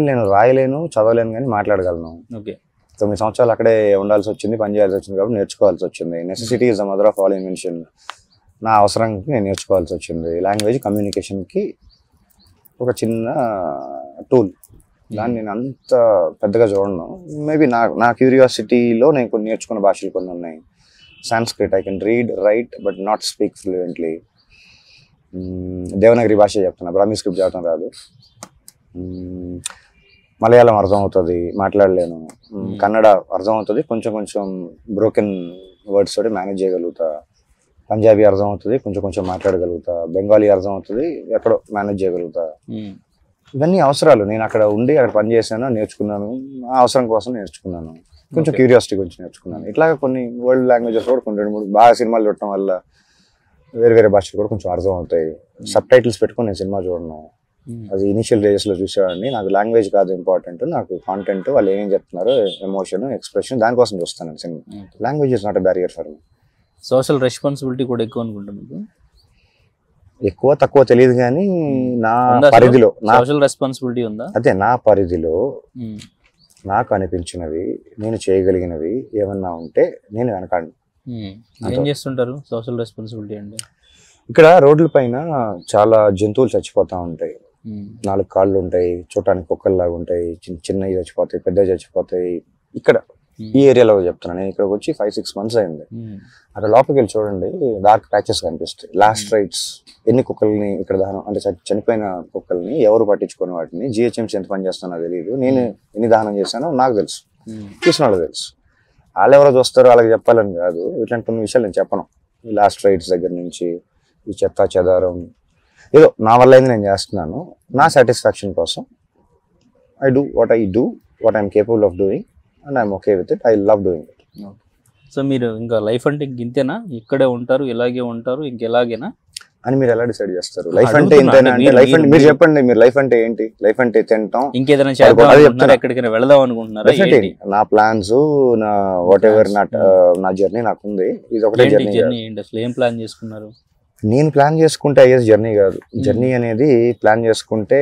నేను రాయలేను, చదవలేను, కానీ మాట్లాడగలను. ఓకే, 9 సంవత్సరాలు అక్కడే ఉండాల్సి వచ్చింది, పని చేయాల్సి వచ్చింది, కాబట్టి నేర్చుకోవాల్సి వచ్చింది. Necessity is the mother of all invention. నా అవసరానికి నేను నేర్చుకోవాల్సి వచ్చింది. లాంగ్వేజ్ కమ్యూనికేషన్కి ఒక చిన్న టూల్, దాన్ని నేను అంత పెద్దగా చూడను. మేబీ నా క్యూరియాసిటీలో నేను కొన్ని నేర్చుకున్న భాషలు కొన్ని ఉన్నాయి. Sanskrit, I can read, right, but not speak fluently. Devanagari భాష చెప్తున్నా, బ్రాహ్మీ స్క్రిప్ట్ చదవటం రాదు. మలయాళం అర్థం అవుతుంది, మాట్లాడలేను. కన్నడ అర్థం అవుతుంది, కొంచెం బ్రోకెన్ వర్డ్స్ తోటి మేనేజ్ చేయగలుగుతా. పంజాబీ అర్థం అవుతుంది, కొంచెం మాట్లాడగలుగుతా. బెంగాలీ అర్థం అవుతుంది, ఎక్కడో మేనేజ్ చేయగలుగుతా. ఇవన్నీ అవసరాలు. నేను అక్కడ ఉండి అక్కడ పని చేశాను, నేర్చుకున్నాను, ఆ అవసరం కోసం నేర్చుకున్నాను. కొంచెం క్యూరియాసిటీ గురించి నేర్చుకున్నాను. ఇట్లాగా కొన్ని వరల్డ్ లాంగ్వేజెస్ కూడా కొన్ని 2-3 బాగా సినిమాలు చూడటం వల్ల వేరే భాషలు కూడా కొంచెం అర్థం అవుతాయి. సబ్ టైటిల్స్ పెట్టుకుని నేను సినిమా చూడను. అది ఇనిషియల్ డేస్లో చూసేవాడిని. నాకు లాంగ్వేజ్ కాదు ఇంపార్టెంట్, నాకు కాంటెంట్, వాళ్ళు ఏమేం చెప్తున్నారు, ఎమోషన్, ఎక్స్ప్రెషన్, దానికోసం చూస్తాను నేను cinema. Language is not a barrier for me. Social responsibility కూడా ఎక్కువ అనుకుంటున్నాను. ఎక్కువ తక్కువ తెలియదు కానీ నా పరిధిలో సోషల్ రెస్పాన్సిబిలిటీ ఉందా? అదే నా పరిధిలో నాకు అనిపించినవి, నేను చేయగలిగినవి ఏమన్నా ఉంటే నేను వెనకాడను. ఏం చేస్తుంటారు సోషల్ రెస్పాన్సిబిలిటీ అంటే? ఇక్కడ రోడ్ల పైన చాలా జంతువులు చచ్చిపోతూ ఉంటాయి. 4 కాళ్ళు ఉంటాయి, చూడటానికి కుక్కల్లాగా ఉంటాయి, చిన్నవి చచ్చిపోతాయి, పెద్దవి చచ్చిపోతాయి. ఇక్కడ ఈ ఏరియాలో చెప్తున్నాను. నేను ఇక్కడికి వచ్చి 5-6 months అయింది. అక్కడ లోపలికి వెళ్ళి చూడండి, డార్క్ ప్యాచెస్ కనిపిస్తాయి. లాస్ట్ రైట్స్ ఎన్ని కుక్కల్ని ఇక్కడ దహనం అంటే చనిపోయిన కుక్కల్ని ఎవరు పట్టించుకుని వాటిని GHMC ఎంత పని చేస్తానో తెలియదు. నేను ఎన్ని దహనం చేశానో నాకు తెలుసు, చూసిన వాళ్ళకి తెలుసు. వాళ్ళు ఎవరో చూస్తారో వాళ్ళకి చెప్పాలని కాదు, ఇట్లాంటి కొన్ని విషయాలు నేను చెప్పను. ఈ లాస్ట్ రైట్స్ దగ్గర నుంచి ఈ చెత్త చెదారం ఏదో నా వల్ల అయింది నేను చేస్తున్నాను. నా సాటిస్ఫాక్షన్ కోసం I do what I'm capable of doing and I'm okay with it. I love doing it. So మీరు ఇంకా లైఫ్ అంటే ఇంతేనా, ఇక్కడే ఉంటారు, ఇలాగే ఉంటారు, ఇంకెలాగేనా అని మీరు ఎలా డిసైడ్ చేస్తారు? లైఫ్ అంటే ఇంతేనా అంటే లైఫ్ అంటే మీరు చెప్పండి, మీరు లైఫ్ అంటే ఏంటి? లైఫ్ అంటే తింటాం, ఇంకేదైనా చేద్దాం, ఎక్కడికైనా వెళదాం అనుకుంటున్నారా? నా ప్లాన్స్, నా వాట్ ఎవర్, నా జర్నీ నాకు ఉంది. ఇది ఒకటే జర్నీ. అసలు ఏం ప్లాన్ చేసుకున్నారు? నేను ప్లాన్ చేసుకుంటే అయ్యేది జర్నీ కాదు. జర్నీ అనేది ప్లాన్ చేసుకుంటే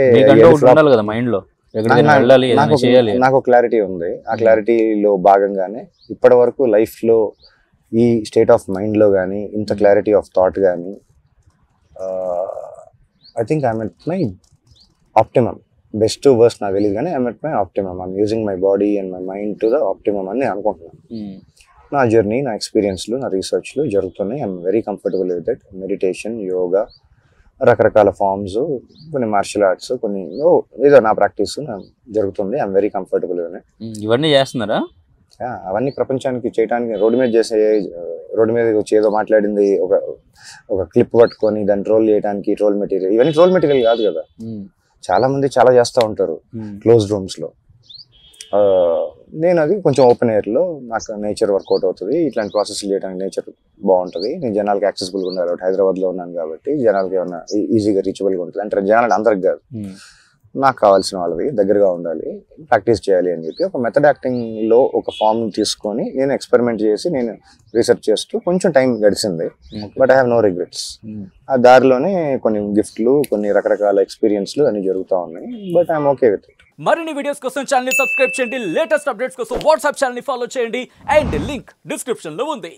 ఉండాలి కదా మైండ్ లో, నాకు క్లారిటీ ఉంది. ఆ క్లారిటీలో భాగంగానే ఇప్పటి వరకు లైఫ్ లో ఈ స్టేట్ ఆఫ్ మైండ్ లో కానీ ఇంత క్లారిటీ ఆఫ్ థాట్ కానీ I think I'm at my optimum. Best to worst నాకు తెలియదు కానీ I'm at my optimum. I'm using my body and my mind to the optimum అని నేను అనుకుంటున్నాను. నా జర్నీ, నా ఎక్స్పీరియన్స్లు, నా రీసెర్చ్లు జరుగుతున్నాయి. I'm very comfortable with it. Meditation, yoga, రకరకాల ఫార్మ్స్, కొన్ని మార్షల్ ఆర్ట్స్, కొన్ని ఏదో నా ప్రాక్టీస్ జరుగుతుంది. I'm very comfortable with it. ఇవన్నీ చేస్తున్నారా? అవన్నీ ప్రపంచానికి చేయడానికి రోడ్డు మీద వచ్చి ఏదో మాట్లాడింది ఒక క్లిప్ పట్టుకొని దాన్ని ట్రోల్ చేయడానికి ట్రోల్ మెటీరియల్, ఇవన్నీ ట్రోల్ మెటీరియల్ కాదు కదా. చాలా మంది చాలా చేస్తూ ఉంటారు క్లోజ్ రూమ్స్ లో. నేను అది కొంచెం ఓపెన్ ఎయిర్ లో నాకు నేచర్ వర్కౌట్ అవుతుంది. ఇట్లాంటి ప్రాసెస్లు చేయడానికి నేచర్ బాగుంటుంది. నేను జనాలకి యాక్సెసిబుల్గా ఉండాలి. హైదరాబాద్ లో ఉన్నాను కాబట్టి జనాలకి ఏమన్నా ఈజీగా రీచబుల్గా ఉంటుంది. అంటే జనాలు అందరికి కాదు, నాకు కావాల్సిన వాళ్ళది దగ్గరగా ఉండాలి, ప్రాక్టీస్ చేయాలి అని చెప్పి ఒక మెథడ్ యాక్టింగ్ లో ఒక ఫామ్ తీసుకొని నేను ఎక్స్పెరిమెంట్ చేసి నేను రీసెర్చ్ చేస్తూ కొంచెం టైం గడిచింది. But I have no regrets. ఆ దారిలోనే కొన్ని గిఫ్ట్లు, కొన్ని రకరకాల ఎక్స్పీరియన్స్లు అన్ని జరుగుతూ ఉన్నాయి. But I'm okay with it. మరిన్ని వీడియోస్ కోసం ఛానల్ ని సబ్స్క్రైబ్ చేయండి, లేటెస్ట్ అప్డేట్స్ కోసం వాట్సాప్ ఛానల్ ని ఫాలో చేయండి, అండ్ లింక్ డిస్క్రిప్షన్ లో ఉంది.